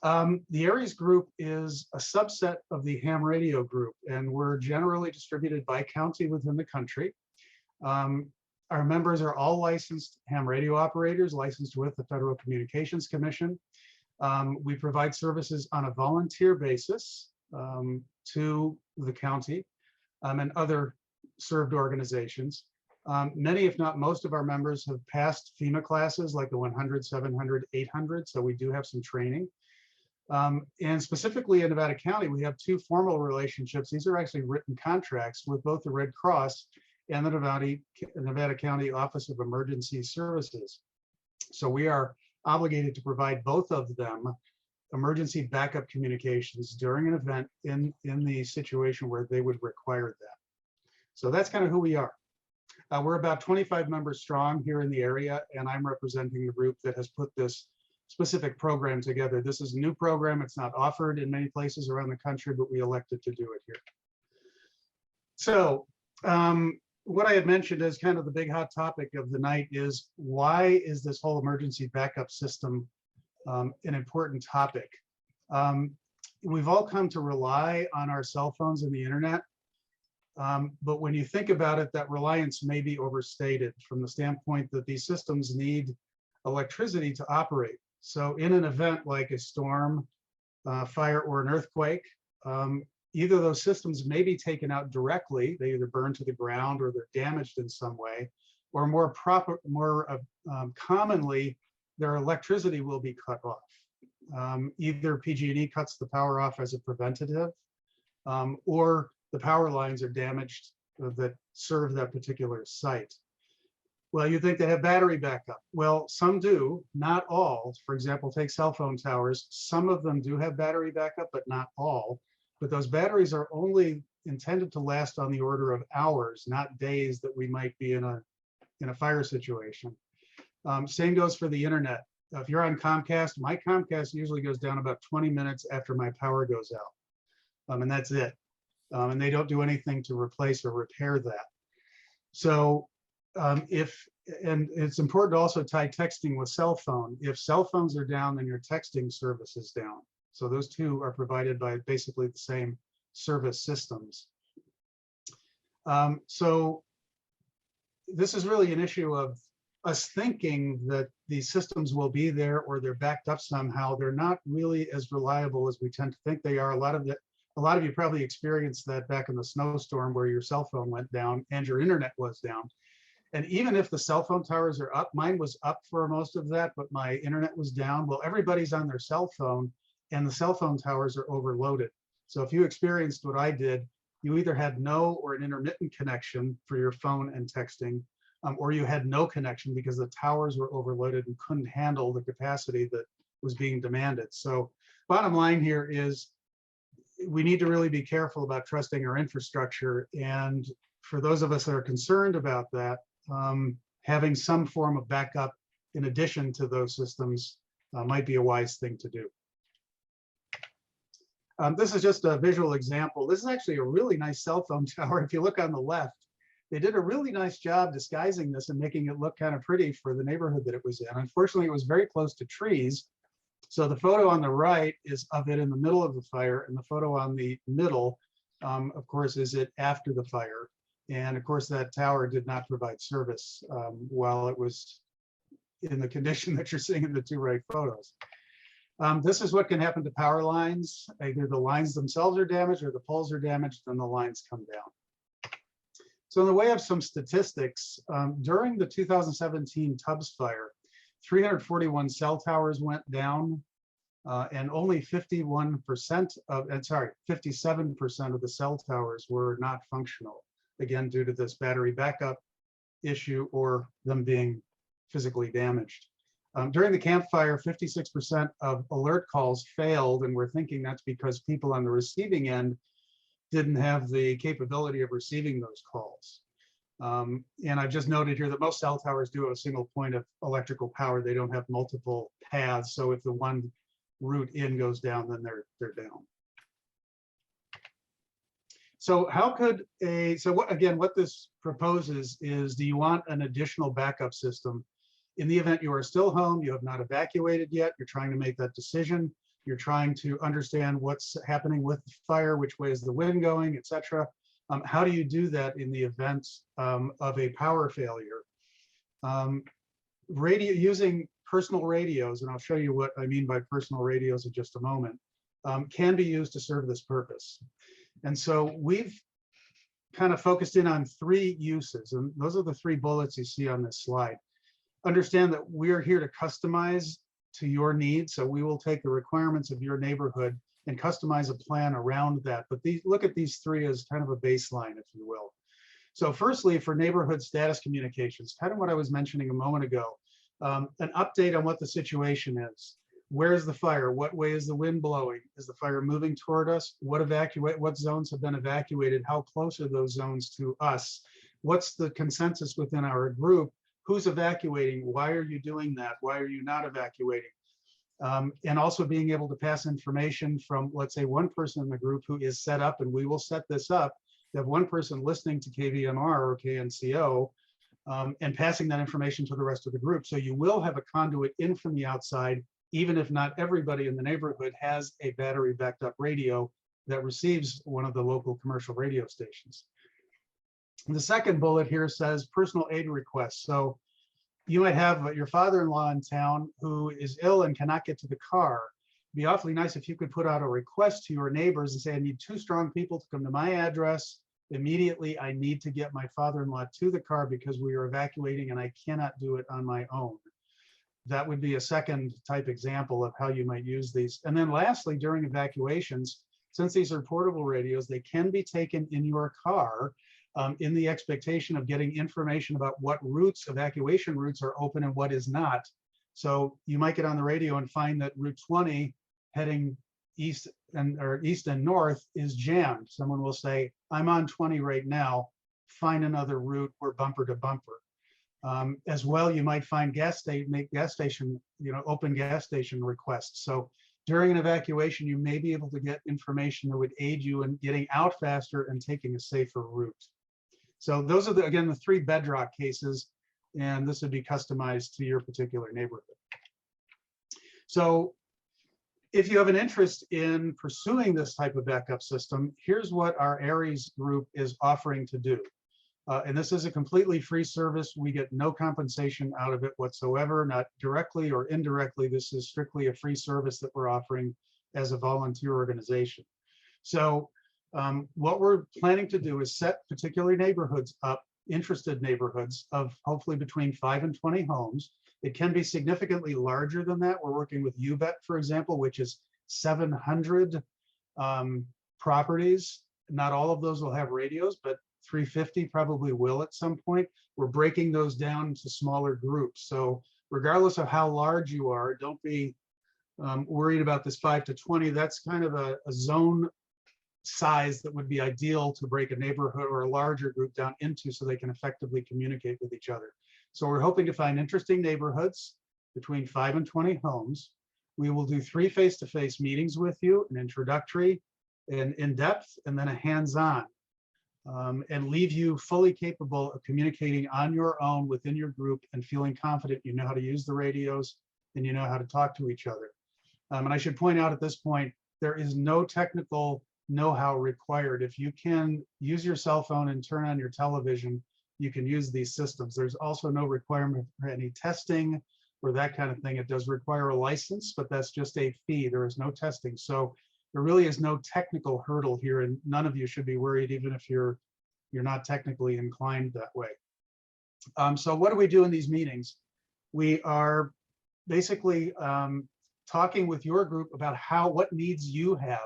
The Aries group is a subset of the ham radio group, and we're generally distributed by county within the country. Our members are all licensed ham radio operators, licensed with the Federal Communications Commission. We provide services on a volunteer basis to the county and other served organizations. Many, if not most, of our members have passed FEMA classes like the 100, 700, 800, so we do have some training. And specifically in Nevada County, we have 2 formal relationships. These are actually written contracts with both the Red Cross and the Nevada County Office of Emergency Services. So we are obligated to provide both of them emergency backup communications during an event in the situation where they would require that. So that's kind of who we are. We're about 25 members strong here in the area, and I'm representing the group that has put this specific program together. This is a new program. It's not offered in many places around the country, but we elected to do it here. So what I had mentioned as kind of the big hot topic of the night is, why is this whole emergency backup system an important topic? We've all come to rely on our cell phones and the internet. But when you think about it, that reliance may be overstated from the standpoint that these systems need electricity to operate. So in an event like a storm, fire, or an earthquake, either those systems may be taken out directly, they either burn to the ground or they're damaged in some way, or more commonly, their electricity will be cut off. Either PG&E cuts the power off as a preventative, or the power lines are damaged that serve that particular site. Well, you think they have battery backup. Well, some do, not all. For example, take cell phone towers. Some of them do have battery backup, but not all. But those batteries are only intended to last on the order of hours, not days that we might be in a fire situation. Same goes for the internet. If you're on Comcast, my Comcast usually goes down about 20 minutes after my power goes out. And that's it. And they don't do anything to replace or repair that. So and it's important to also tie texting with cell phone. If cell phones are down, then your texting service is down. So those two are provided by basically the same service systems. So this is really an issue of us thinking that these systems will be there or they're backed up somehow. They're not really as reliable as we tend to think they are. A lot of you probably experienced that back in the snowstorm where your cell phone went down and your internet was down. And even if the cell phone towers are up, mine was up for most of that, but my internet was down. Well, everybody's on their cell phone and the cell phone towers are overloaded. So if you experienced what I did, you either had no or an intermittent connection for your phone and texting, or you had no connection because the towers were overloaded and couldn't handle the capacity that was being demanded. So bottom line here is we need to really be careful about trusting our infrastructure. And for those of us that are concerned about that, having some form of backup in addition to those systems might be a wise thing to do. This is just a visual example. This is actually a really nice cell phone tower. If you look on the left, they did a really nice job disguising this and making it look kind of pretty for the neighborhood that it was in. Unfortunately, it was very close to trees. So the photo on the right is of it in the middle of the fire, and the photo on the middle, of course, is it after the fire. And of course, that tower did not provide service while it was in the condition that you're seeing in the two right photos. This is what can happen to power lines. Either the lines themselves are damaged or the poles are damaged, and the lines come down. So in the way of some statistics, during the 2017 Tubbs fire, 341 cell towers went down, and only 57% of the cell towers were not functional, again, due to this battery backup issue or them being physically damaged. During the campfire, 56% of alert calls failed, and we're thinking that's because people on the receiving end didn't have the capability of receiving those calls. And I've just noted here that most cell towers do have a single point of electrical power. They don't have multiple paths. So if the one route in goes down, then they're down. So how could what this proposes is, do you want an additional backup system in the event you are still home, you have not evacuated yet, you're trying to make that decision, you're trying to understand what's happening with the fire, which way is the wind going, etc. How do you do that in the event of a power failure? Using personal radios, and I'll show you what I mean by personal radios in just a moment, can be used to serve this purpose. And so we've kind of focused in on three uses, and those are the three bullets you see on this slide. Understand that we're here to customize to your needs. So we will take the requirements of your neighborhood and customize a plan around that. But look at these three as kind of a baseline, if you will. So firstly, for neighborhood status communications, kind of what I was mentioning a moment ago, an update on what the situation is. Where is the fire? What way is the wind blowing? Is the fire moving toward us? What zones have been evacuated? How close are those zones to us? What's the consensus within our group? Who's evacuating? Why are you doing that? Why are you not evacuating? And also being able to pass information from, let's say, one person in the group who is set up, and we will set this up, to have one person listening to KVMR or KNCO and passing that information to the rest of the group. So you will have a conduit in from the outside, even if not everybody in the neighborhood has a battery backed up radio that receives one of the local commercial radio stations. The second bullet here says personal aid requests. So you might have your father-in-law in town who is ill and cannot get to the car. It'd be awfully nice if you could put out a request to your neighbors and say, I need 2 strong people to come to my address immediately. I need to get my father-in-law to the car because we are evacuating and I cannot do it on my own. That would be a second type example of how you might use these. And then lastly, during evacuations, since these are portable radios, they can be taken in your car in the expectation of getting information about what routes, evacuation routes, are open and what is not. So you might get on the radio and find that Route 20 heading east and north is jammed. Someone will say, I'm on 20 right now, find another route, we're bumper to bumper. As well, you might find open gas station requests. So during an evacuation, you may be able to get information that would aid you in getting out faster and taking a safer route. So those are, again, the 3 bedrock cases, and this would be customized to your particular neighborhood. So if you have an interest in pursuing this type of backup system, here's what our ARIES group is offering to do. And this is a completely free service. We get no compensation out of it whatsoever, not directly or indirectly. This is strictly a free service that we're offering as a volunteer organization. So what we're planning to do is set particular neighborhoods up, interested neighborhoods of hopefully between 5 and 20 homes. It can be significantly larger than that. We're working with UBET, for example, which is 700 properties. Not all of those will have radios, but 350 probably will at some point. We're breaking those down into smaller groups. So regardless of how large you are, don't be worried about this 5 to 20. That's kind of a zone size that would be ideal to break a neighborhood or a larger group down into so they can effectively communicate with each other. So we're hoping to find interesting neighborhoods between 5 and 20 homes. We will do 3 face-to-face meetings with you, an introductory, an in-depth, and then a hands-on, and leave you fully capable of communicating on your own within your group and feeling confident you know how to use the radios and you know how to talk to each other. And I should point out at this point, there is no technical know-how required. If you can use your cell phone and turn on your television, you can use these systems. There's also no requirement for any testing or that kind of thing. It does require a license, but that's just a fee. There is no testing. So there really is no technical hurdle here, and none of you should be worried, even if you're not technically inclined that way. So what do we do in these meetings? We are basically talking with your group about what needs you have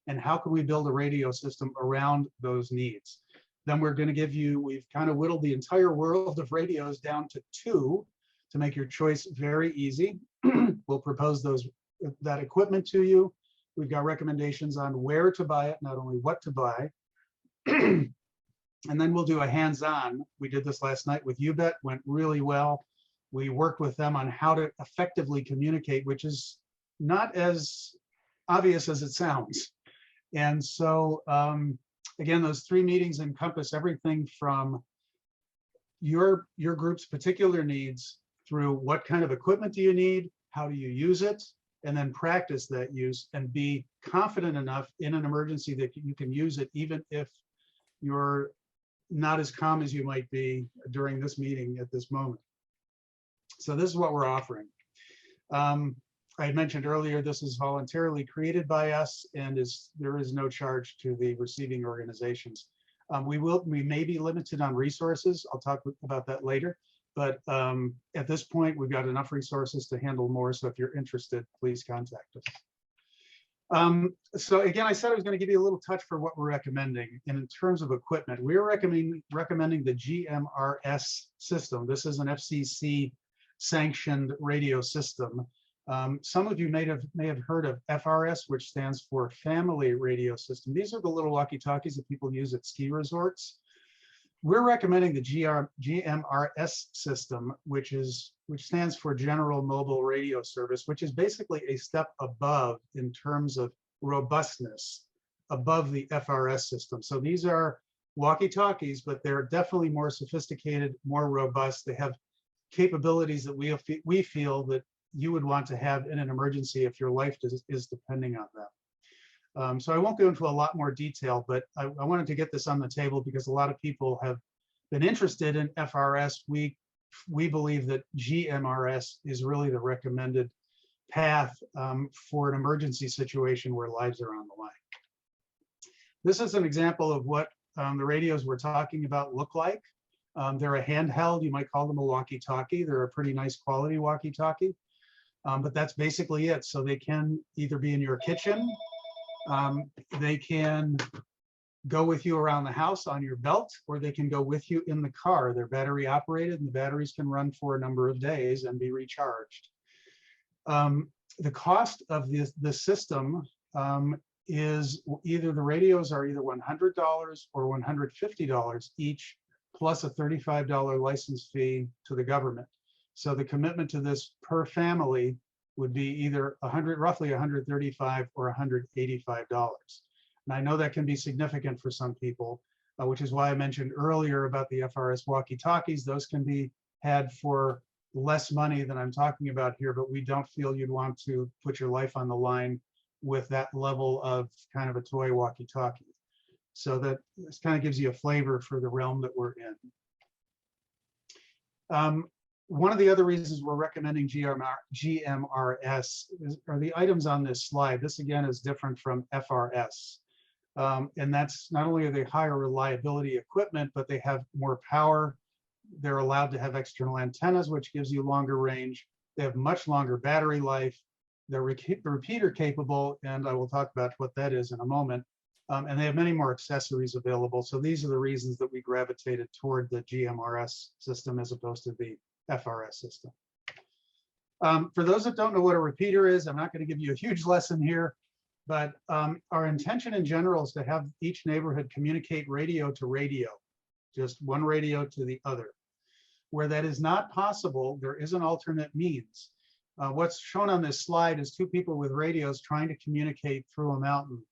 and how can we build a radio system around those needs. Then we're going to give you, we've kind of whittled the entire world of radios down to 2 to make your choice very easy. We'll propose that equipment to you. We've got recommendations on where to buy it, not only what to buy. And then we'll do a hands-on. We did this last night with UBET, went really well. We worked with them on how to effectively communicate, which is not as obvious as it sounds. And so, again, those 3 meetings encompass everything from your group's particular needs through what kind of equipment do you need, how do you use it, and then practice that use and be confident enough in an emergency that you can use it even if you're not as calm as you might be during this meeting at this moment. So this is what we're offering. I had mentioned earlier, this is voluntarily created by us and there is no charge to the receiving organizations. We may be limited on resources. I'll talk about that later. But at this point, we've got enough resources to handle more. So if you're interested, please contact us. So again, I said I was going to give you a little touch for what we're recommending. And in terms of equipment, we're recommending the GMRS system. This is an FCC sanctioned radio system. Some of you may have heard of FRS, which stands for Family Radio System. These are the little walkie-talkies that people use at ski resorts. We're recommending the GMRS system, which stands for General Mobile Radio Service, which is basically a step above in terms of robustness above the FRS system. So these are walkie-talkies, but they're definitely more sophisticated, more robust. They have capabilities that we feel that you would want to have in an emergency if your life is depending on them. So I won't go into a lot more detail, but I wanted to get this on the table because a lot of people have been interested in FRS. We believe that GMRS is really the recommended path for an emergency situation where lives are on the line. This is an example of what the radios we're talking about look like. They're a handheld, you might call them a walkie-talkie. They're a pretty nice quality walkie-talkie, but that's basically it. So they can either be in your kitchen, they can go with you around the house on your belt, or they can go with you in the car. They're battery operated and the batteries can run for a number of days and be recharged. The cost of this system is either the radios are either $100 or $150 each, plus a $35 license fee to the government. So the commitment to this per family would be either roughly $135 or $185. And I know that can be significant for some people, which is why I mentioned earlier about the FRS walkie-talkies. Those can be had for less money than I'm talking about here, but we don't feel you'd want to put your life on the line with that level of kind of a toy walkie-talkie. So that this kind of gives you a flavor for the realm that we're in. One of the other reasons we're recommending GMRS are the items on this slide. This again is different from FRS. And that's not only are they higher reliability equipment, but they have more power. They're allowed to have external antennas, which gives you longer range. They have much longer battery life. They're repeater capable, and I will talk about what that is in a moment. And they have many more accessories available. So these are the reasons that we gravitated toward the GMRS system as opposed to the FRS system. For those that don't know what a repeater is, I'm not going to give you a huge lesson here, but our intention in general is to have each neighborhood communicate radio to radio, just one radio to the other. Where that is not possible, there is an alternate means. What's shown on this slide is two people with radios trying to communicate through a mountain.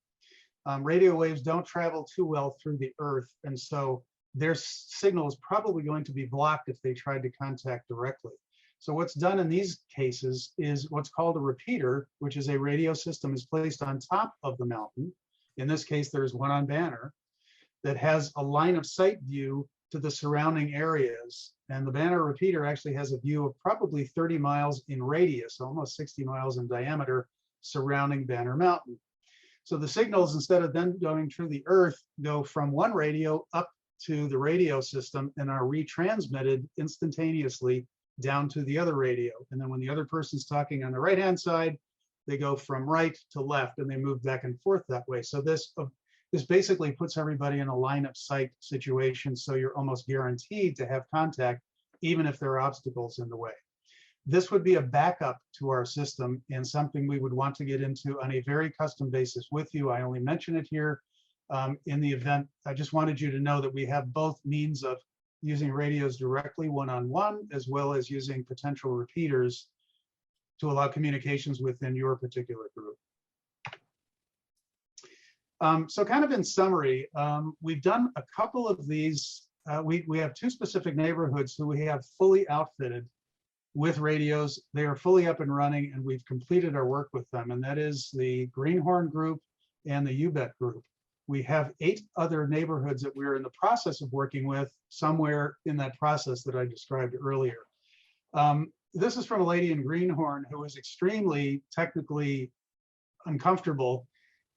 Radio waves don't travel too well through the earth, and so their signal is probably going to be blocked if they tried to contact directly. So what's done in these cases is what's called a repeater, which is a radio system is placed on top of the mountain. In this case, there's one on Banner that has a line of sight view to the surrounding areas. And the Banner repeater actually has a view of probably 30 miles in radius, almost 60 miles in diameter, surrounding Banner Mountain. So the signals, instead of then going through the earth, go from one radio up to the radio system and are retransmitted instantaneously down to the other radio. And then when the other person's talking on the right-hand side, they go from right to left and they move back and forth that way. So this basically puts everybody in a line of sight situation. So you're almost guaranteed to have contact, even if there are obstacles in the way. This would be a backup to our system and something we would want to get into on a very custom basis with you. I only mention it here in the event. I just wanted you to know that we have both means of using radios directly one-on-one, as well as using potential repeaters to allow communications within your particular group. So kind of in summary, we've done a couple of these. We have two specific neighborhoods who we have fully outfitted with radios. They are fully up and running, and we've completed our work with them, and that is the Greenhorn group and the UBET group. We have 8 other neighborhoods that we're in the process of working with, somewhere in that process that I described earlier. This is from a lady in Greenhorn who is extremely technically uncomfortable.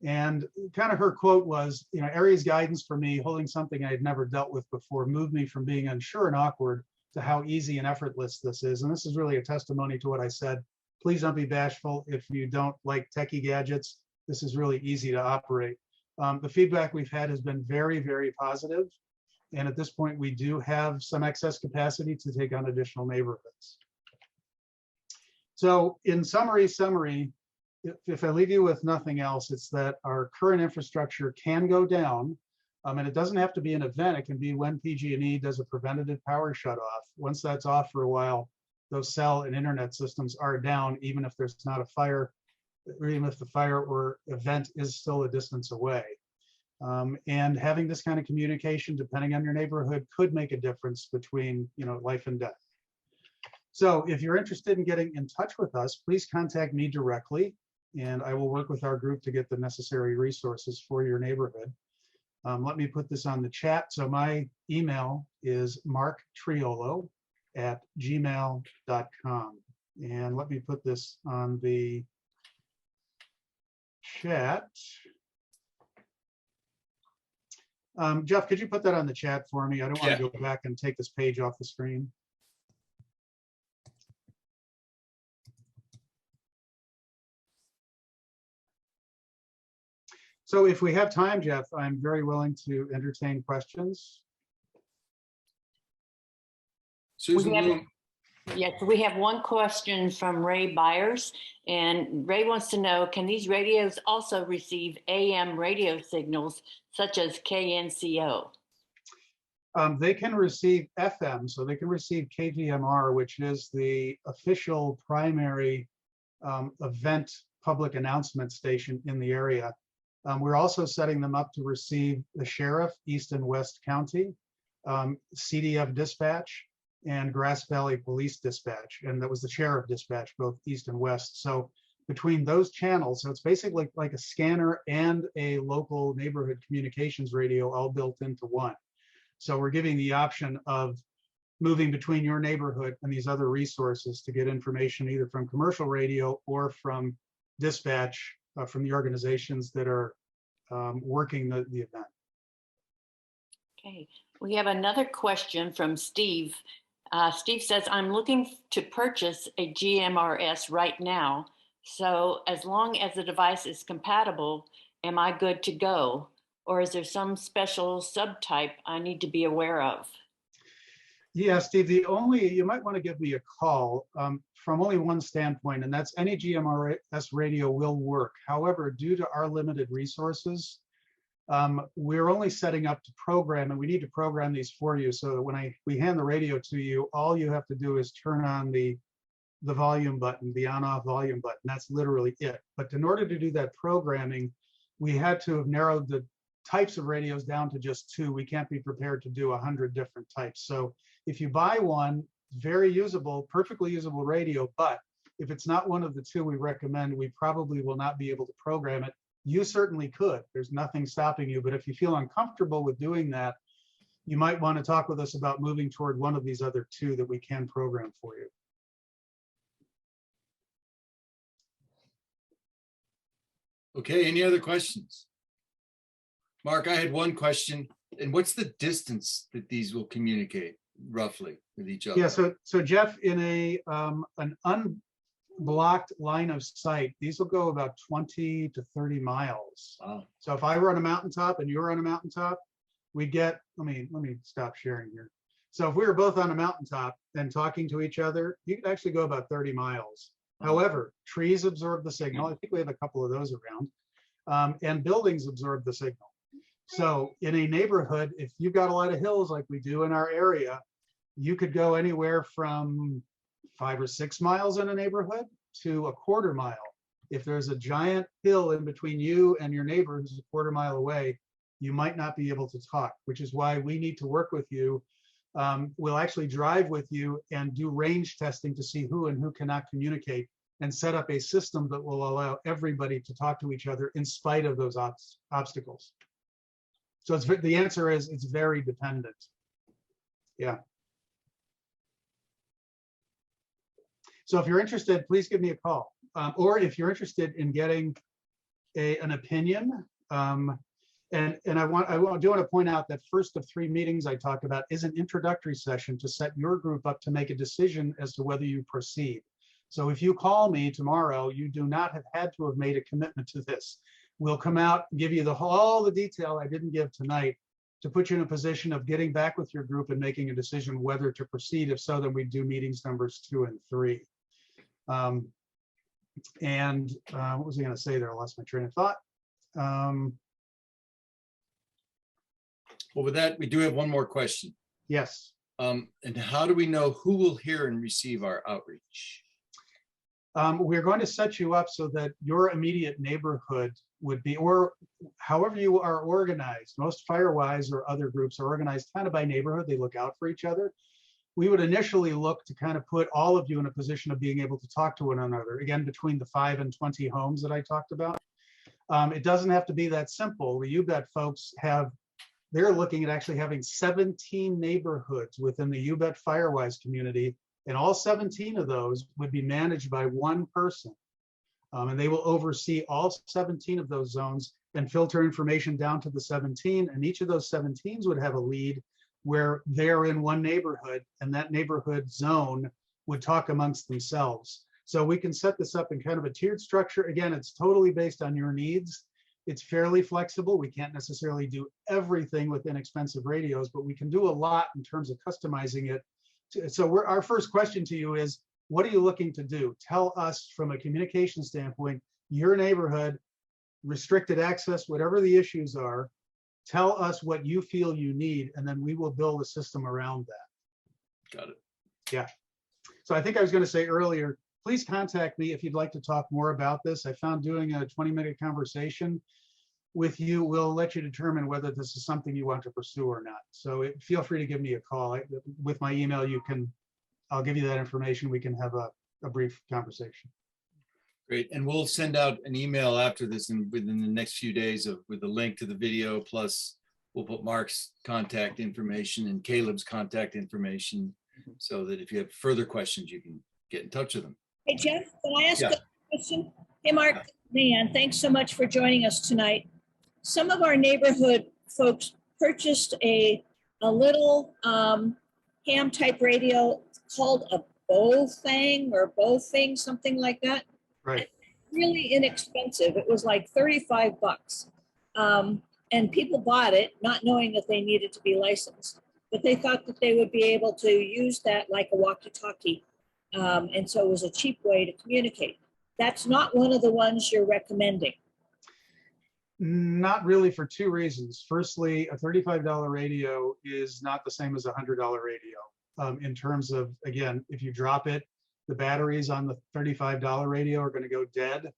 And kind of her quote was, you know, Aries guidance for me, holding something I had never dealt with before, moved me from being unsure and awkward to how easy and effortless this is. And this is really a testimony to what I said. Please don't be bashful if you don't like techie gadgets. This is really easy to operate. The feedback we've had has been very, very positive. And at this point, we do have some excess capacity to take on additional neighborhoods. So in summary, if I leave you with nothing else, it's that our current infrastructure can go down. And it doesn't have to be an event. It can be when PG&E does a preventative power shutoff. Once that's off for a while, those cell and internet systems are down, even if there's not a fire, or even if the fire or event is still a distance away. And having this kind of communication, depending on your neighborhood, could make a difference between, you know, life and death. So if you're interested in getting in touch with us, please contact me directly, and I will work with our group to get the necessary resources for your neighborhood. Let me put this on the chat. So my email is marktriolo@gmail.com. And let me put this on the chat. Jeff, could you put that on the chat for me? I don't want to go back and take this page off the screen. So if we have time, Jeff, I'm very willing to entertain questions. Susan, Yes, we have one question from Ray Byers, and Ray wants to know, can these radios also receive AM radio signals such as KNCO? They can receive FM, so they can receive KVMR, which is the official primary event public announcement station in the area. We're also setting them up to receive the sheriff, East and West County, CDF dispatch, and Grass Valley Police Dispatch, and that was the sheriff dispatch, both East and West. So between those channels. So it's basically like a scanner and a local neighborhood communications radio all built into one. So we're giving the option of moving between your neighborhood and these other resources to get information either from commercial radio or from dispatch from the organizations that are working the event. Okay, we have another question from Steve. Steve says, I'm looking to purchase a GMRS right now. So as long as the device is compatible, am I good to go? Or is there some special subtype I need to be aware of? Yeah, Steve, you might want to give me a call from only one standpoint, and that's any GMRS radio will work. However, due to our limited resources, we're only setting up to program, and we need to program these for you. So that when we hand the radio to you, all you have to do is turn on the volume button, the on-off volume button. That's literally it. But in order to do that programming, we had to have narrowed the types of radios down to just 2. We can't be prepared to do 100 different types. So if you buy one, very usable, perfectly usable radio, but if it's not one of the 2 we recommend, we probably will not be able to program it. You certainly could. There's nothing stopping you, but if you feel uncomfortable with doing that, you might want to talk with us about moving toward one of these other 2 that we can program for you. Okay, any other questions? Mark, I had one question. And what's the distance that these will communicate roughly with each other? Yeah, so Jeff, in an unblocked line of sight, these will go about 20 to 30 miles. Wow. So if I were on a mountaintop and you were on a mountaintop, we get, let me stop sharing here. So if we were both on a mountaintop and talking to each other, you could actually go about 30 miles. However, trees absorb the signal. I think we have a couple of those around, and buildings absorb the signal. So in a neighborhood, if you've got a lot of hills like we do in our area, you could go anywhere from 5 or 6 miles in a neighborhood to a quarter mile. If there's a giant hill in between you and your neighbor who's a quarter mile away, you might not be able to talk, which is why we need to work with you. We'll actually drive with you and do range testing to see who and who cannot communicate and set up a system that will allow everybody to talk to each other in spite of those obstacles. So the answer is it's very dependent. Yeah. So if you're interested, please give me a call. Or if you're interested in getting an opinion, and I do want to point out that first of 3 meetings I talked about is an introductory session to set your group up to make a decision as to whether you proceed. So if you call me tomorrow, you do not have had to have made a commitment to this. We'll come out and give you all the detail I didn't give tonight to put you in a position of getting back with your group and making a decision whether to proceed. If so, then we do meetings numbers 2 and 3. What was I going to say there? I lost my train of thought. Well, with that, we do have one more question. Yes. And how do we know who will hear and receive our outreach? We're going to set you up so that your immediate neighborhood would be, or however you are organized. Most Firewise or other groups are organized kind of by neighborhood. They look out for each other. We would initially look to kind of put all of you in a position of being able to talk to one another, again, between the 5 and 20 homes that I talked about. It doesn't have to be that simple. The UBET folks they're looking at actually having 17 neighborhoods within the UBET Firewise community, and all 17 of those would be managed by one person. And they will oversee all 17 of those zones and filter information down to the 17, and each of those 17s would have a lead where they're in one neighborhood, and that neighborhood zone would talk amongst themselves. So we can set this up in kind of a tiered structure. Again, it's totally based on your needs. It's fairly flexible. We can't necessarily do everything with inexpensive radios, but we can do a lot in terms of customizing it. So our first question to you is, what are you looking to do? Tell us from a communication standpoint, your neighborhood, restricted access, whatever the issues are, tell us what you feel you need, and then we will build a system around that. Got it. Yeah. So I think I was going to say earlier, please contact me if you'd like to talk more about this. I found doing a 20-minute conversation with you will let you determine whether this is something you want to pursue or not. So feel free to give me a call. With my email, I'll give you that information. We can have a brief conversation. Great. And we'll send out an email after this and within the next few days with a link to the video. Plus we'll put Mark's contact information and Caleb's contact information so that if you have further questions, you can get in touch with them. Hey, Jeff, can I ask Yeah. a question? Hey, Mark, man, thanks so much for joining us tonight. Some of our neighborhood folks purchased a little ham type radio called a bow thing, something like that. Right. Really inexpensive. It was like 35 bucks. And people bought it not knowing that they needed to be licensed, but they thought that they would be able to use that like a walkie-talkie. And so it was a cheap way to communicate. That's not one of the ones you're recommending. Not really, for two reasons. Firstly, a $35 radio is not the same as a $100 radio. In terms of, again, if you drop it, the batteries on the $35 radio are going to go dead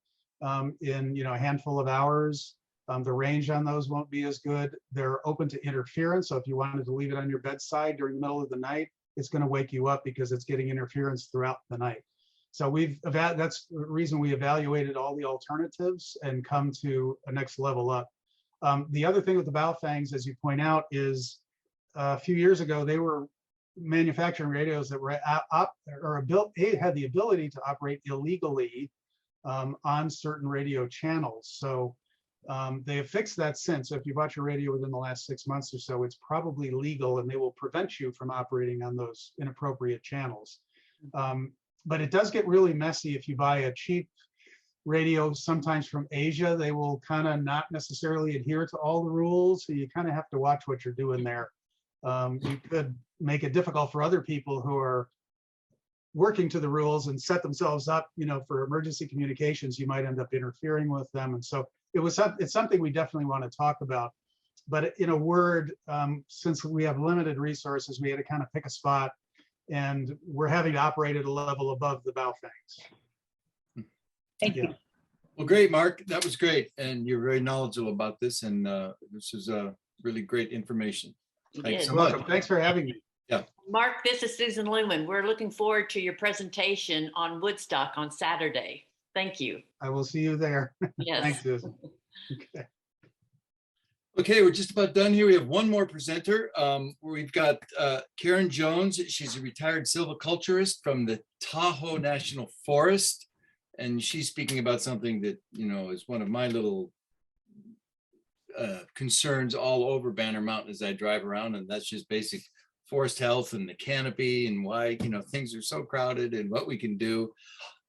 in a handful of hours. The range on those won't be as good. They're open to interference. So if you wanted to leave it on your bedside during the middle of the night, it's going to wake you up because it's getting interference throughout the night. So that's the reason we evaluated all the alternatives and come to a next level up. The other thing with the Baofangs, as you point out, is a few years ago, they were manufacturing radios that were had the ability to operate illegally on certain radio channels. So they have fixed that since. So if you bought your radio within the last 6 months or so, it's probably legal and they will prevent you from operating on those inappropriate channels. But it does get really messy if you buy a cheap radio, sometimes from Asia. They will kind of not necessarily adhere to all the rules. So you kind of have to watch what you're doing there. You could make it difficult for other people who are working to the rules and set themselves up, for emergency communications. You might end up interfering with them. And so it's something we definitely want to talk about. But in a word, since we have limited resources, we had to kind of pick a spot, and we're having to operate at a level above the Baofangs. Thank you. Well, great, Mark. That was great. And you're very knowledgeable about this. And this is really great information. Thanks so much. Welcome. Thanks for having me. Yeah. Mark, this is Susan Lewin. We're looking forward to your presentation on Woodstock on Saturday. Thank you. I will see you there. Yes. Thanks, Susan. Okay. Okay, we're just about done here. We have one more presenter. We've got Karen Jones. She's a retired silviculturist from the Tahoe National Forest. And she's speaking about something that, is one of my little concerns all over Banner Mountain as I drive around. And that's just basic forest health and the canopy and why, things are so crowded and what we can do.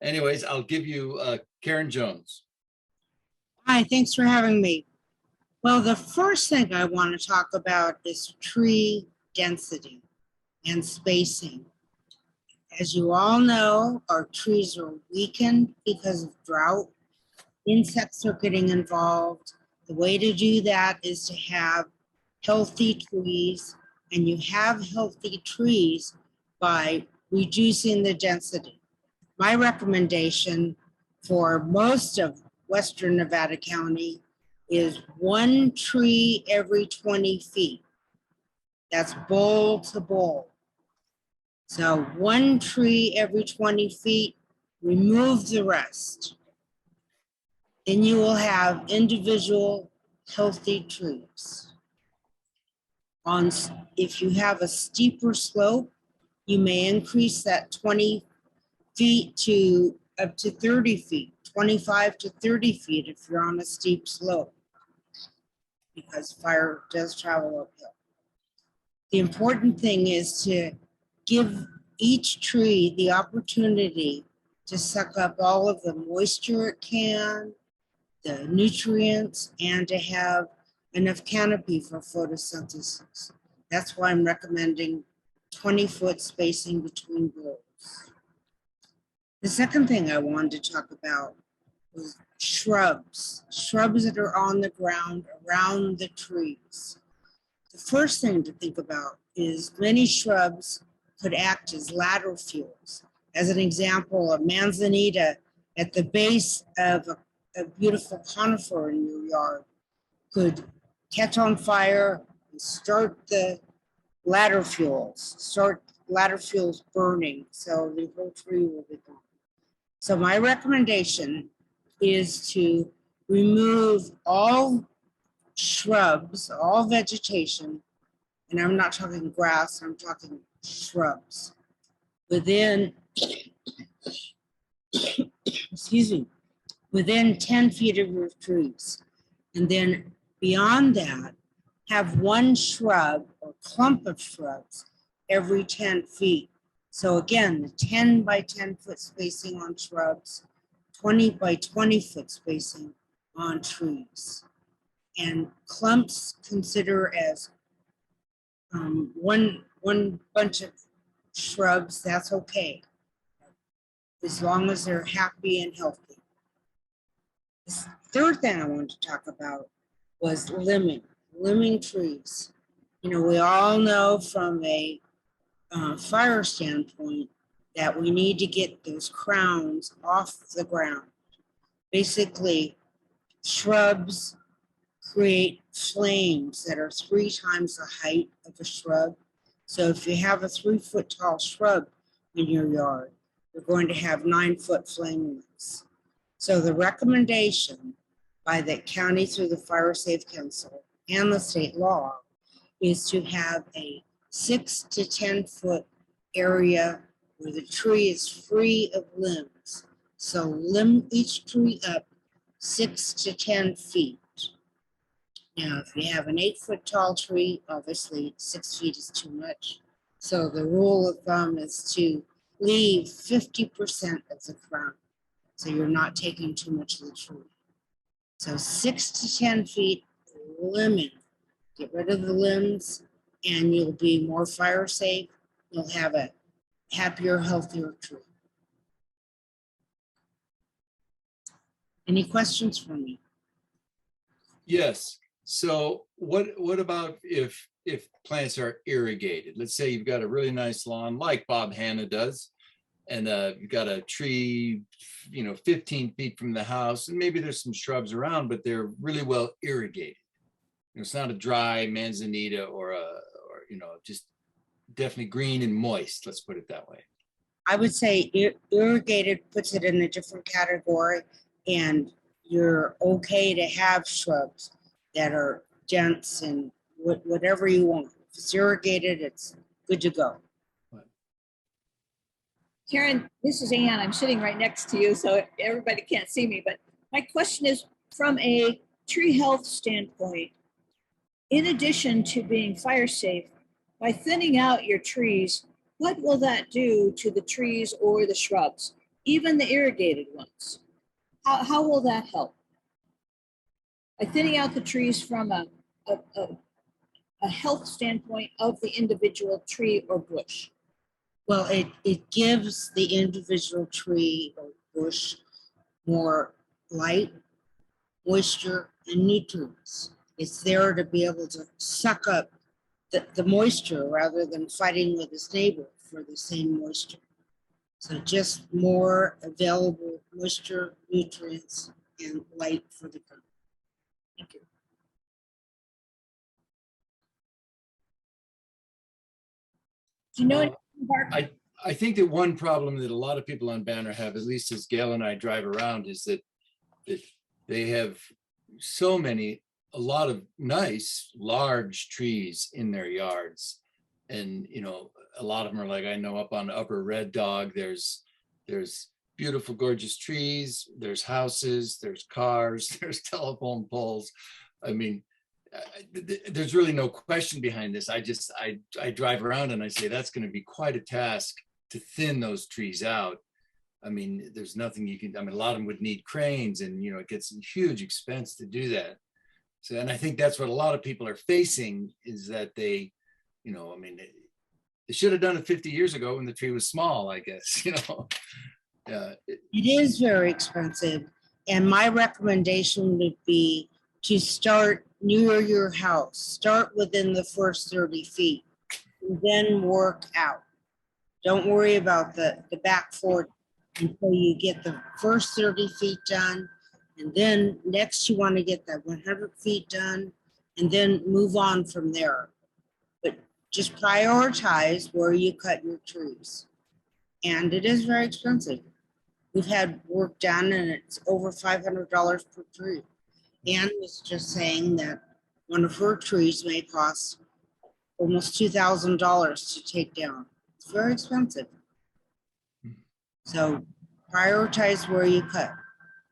Anyways, I'll give you Karen Jones. Hi, thanks for having me. Well, the first thing I want to talk about is tree density and spacing. As you all know, our trees are weakened because of drought. Insects are getting involved. The way to do that is to have healthy trees, and you have healthy trees by reducing the density. My recommendation for most of Western Nevada County is 1 tree every 20 feet. That's bowl to bowl. So 1 tree every 20 feet, remove the rest. Then you will have individual healthy trees. If you have a steeper slope, you may increase that 20 feet to up to 30 feet, 25 to 30 feet if you're on a steep slope, because fire does travel uphill. The important thing is to give each tree the opportunity to suck up all of the moisture it can, the nutrients, and to have enough canopy for photosynthesis. That's why I'm recommending 20-foot spacing between bowls. The second thing I wanted to talk about was shrubs that are on the ground around the trees. The first thing to think about is many shrubs could act as ladder fuels. As an example, a manzanita at the base of a beautiful conifer in your yard could catch on fire and start ladder fuels burning, so the whole tree will be gone. So my recommendation is to remove all shrubs, all vegetation, and I'm not talking grass, I'm talking shrubs, within, excuse me, within 10 feet of your trees. And then beyond that, have one shrub or clump of shrubs every 10 feet. So again, the 10 by 10 foot spacing on shrubs, 20 by 20 foot spacing on trees. And clumps consider as one bunch of shrubs, that's okay, as long as they're happy and healthy. The third thing I wanted to talk about was limbing trees. You know, we all know from a fire standpoint that we need to get those crowns off the ground. Basically, shrubs create flames that are 3 times the height of a shrub. So if you have a 3 foot tall shrub in your yard, you're going to have 9 foot flame rings. So the recommendation by the county through the Fire Safe Council and the state law is to have a 6 to 10 foot area where the tree is free of limbs. So limb each tree up 6 to 10 feet. Now, if you have an 8 foot tall tree, obviously 6 feet is too much. So the rule of thumb is to leave 50% of the crown. So you're not taking too much of the tree. So 6 to 10 feet limbing. Get rid of the limbs and you'll be more fire safe. You'll have a happier, healthier tree. Any questions for me? Yes. So what about if plants are irrigated? Let's say you've got a really nice lawn like Bob Hanna does, and you've got a tree, 15 feet from the house, and maybe there's some shrubs around, but they're really well irrigated. It's not a dry manzanita or just definitely green and moist. Let's put it that way. I would say irrigated puts it in a different category, and you're okay to have shrubs that are dense and whatever you want. If it's irrigated, it's good to go. Karen, this is Ann. I'm sitting right next to you, so everybody can't see me. But my question is, from a tree health standpoint, in addition to being fire safe, by thinning out your trees, what will that do to the trees or the shrubs, even the irrigated ones? How will that help? By thinning out the trees from a health standpoint of the individual tree or bush. Well, it gives the individual tree or bush more light, moisture, and nutrients. It's there to be able to suck up the moisture rather than fighting with its neighbor for the same moisture. So just more available moisture, nutrients, and light for the ground. Thank you. Do you know anything about I think that one problem that a lot of people on Banner have, at least as Gail and I drive around, is that they have a lot of nice large trees in their yards. And a lot of them are like, I know up on Upper Red Dog, there's beautiful, gorgeous trees, there's houses, there's cars, there's telephone poles. I mean, there's really no question behind this. I drive around and I say, that's going to be quite a task to thin those trees out. I mean, there's nothing you can, a lot of them would need cranes, and it gets a huge expense to do that. So, and I think that's what a lot of people are facing, is that they should have done it 50 years ago when the tree was small, I guess. It is very expensive. And my recommendation would be to start near your house. Start within the first 30 feet, and then work out. Don't worry about the back 40 until you get the first 30 feet done. And then next you want to get that 100 feet done, and then move on from there. But just prioritize where you cut your trees. And it is very expensive. We've had work done and it's over $500 per tree. Ann was just saying that one of her trees may cost almost $2,000 to take down. It's very expensive. So prioritize where you cut.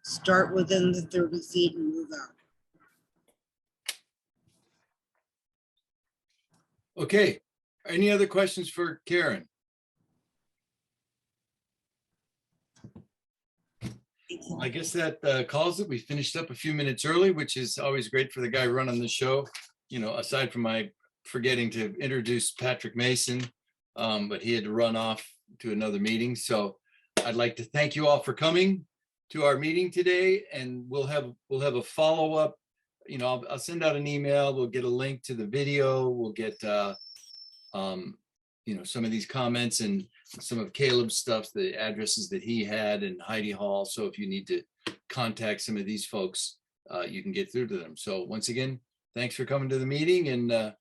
Start within the 30 feet and move out. Okay, any other questions for Karen? I guess that calls it. We finished up a few minutes early, which is always great for the guy running the show. You know, aside from my forgetting to introduce Patrick Mason, but he had to run off to another meeting. So I'd like to thank you all for coming to our meeting today, and we'll have a follow-up. You know, I'll send out an email. We'll get a link to the video. We'll get you know, some of these comments and some of Caleb's stuff, the addresses that he had in Heidi Hall. So if you need to contact some of these folks, you can get through to them. So once again, thanks for coming to the meeting, and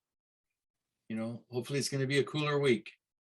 you know, hopefully it's going to be a cooler week.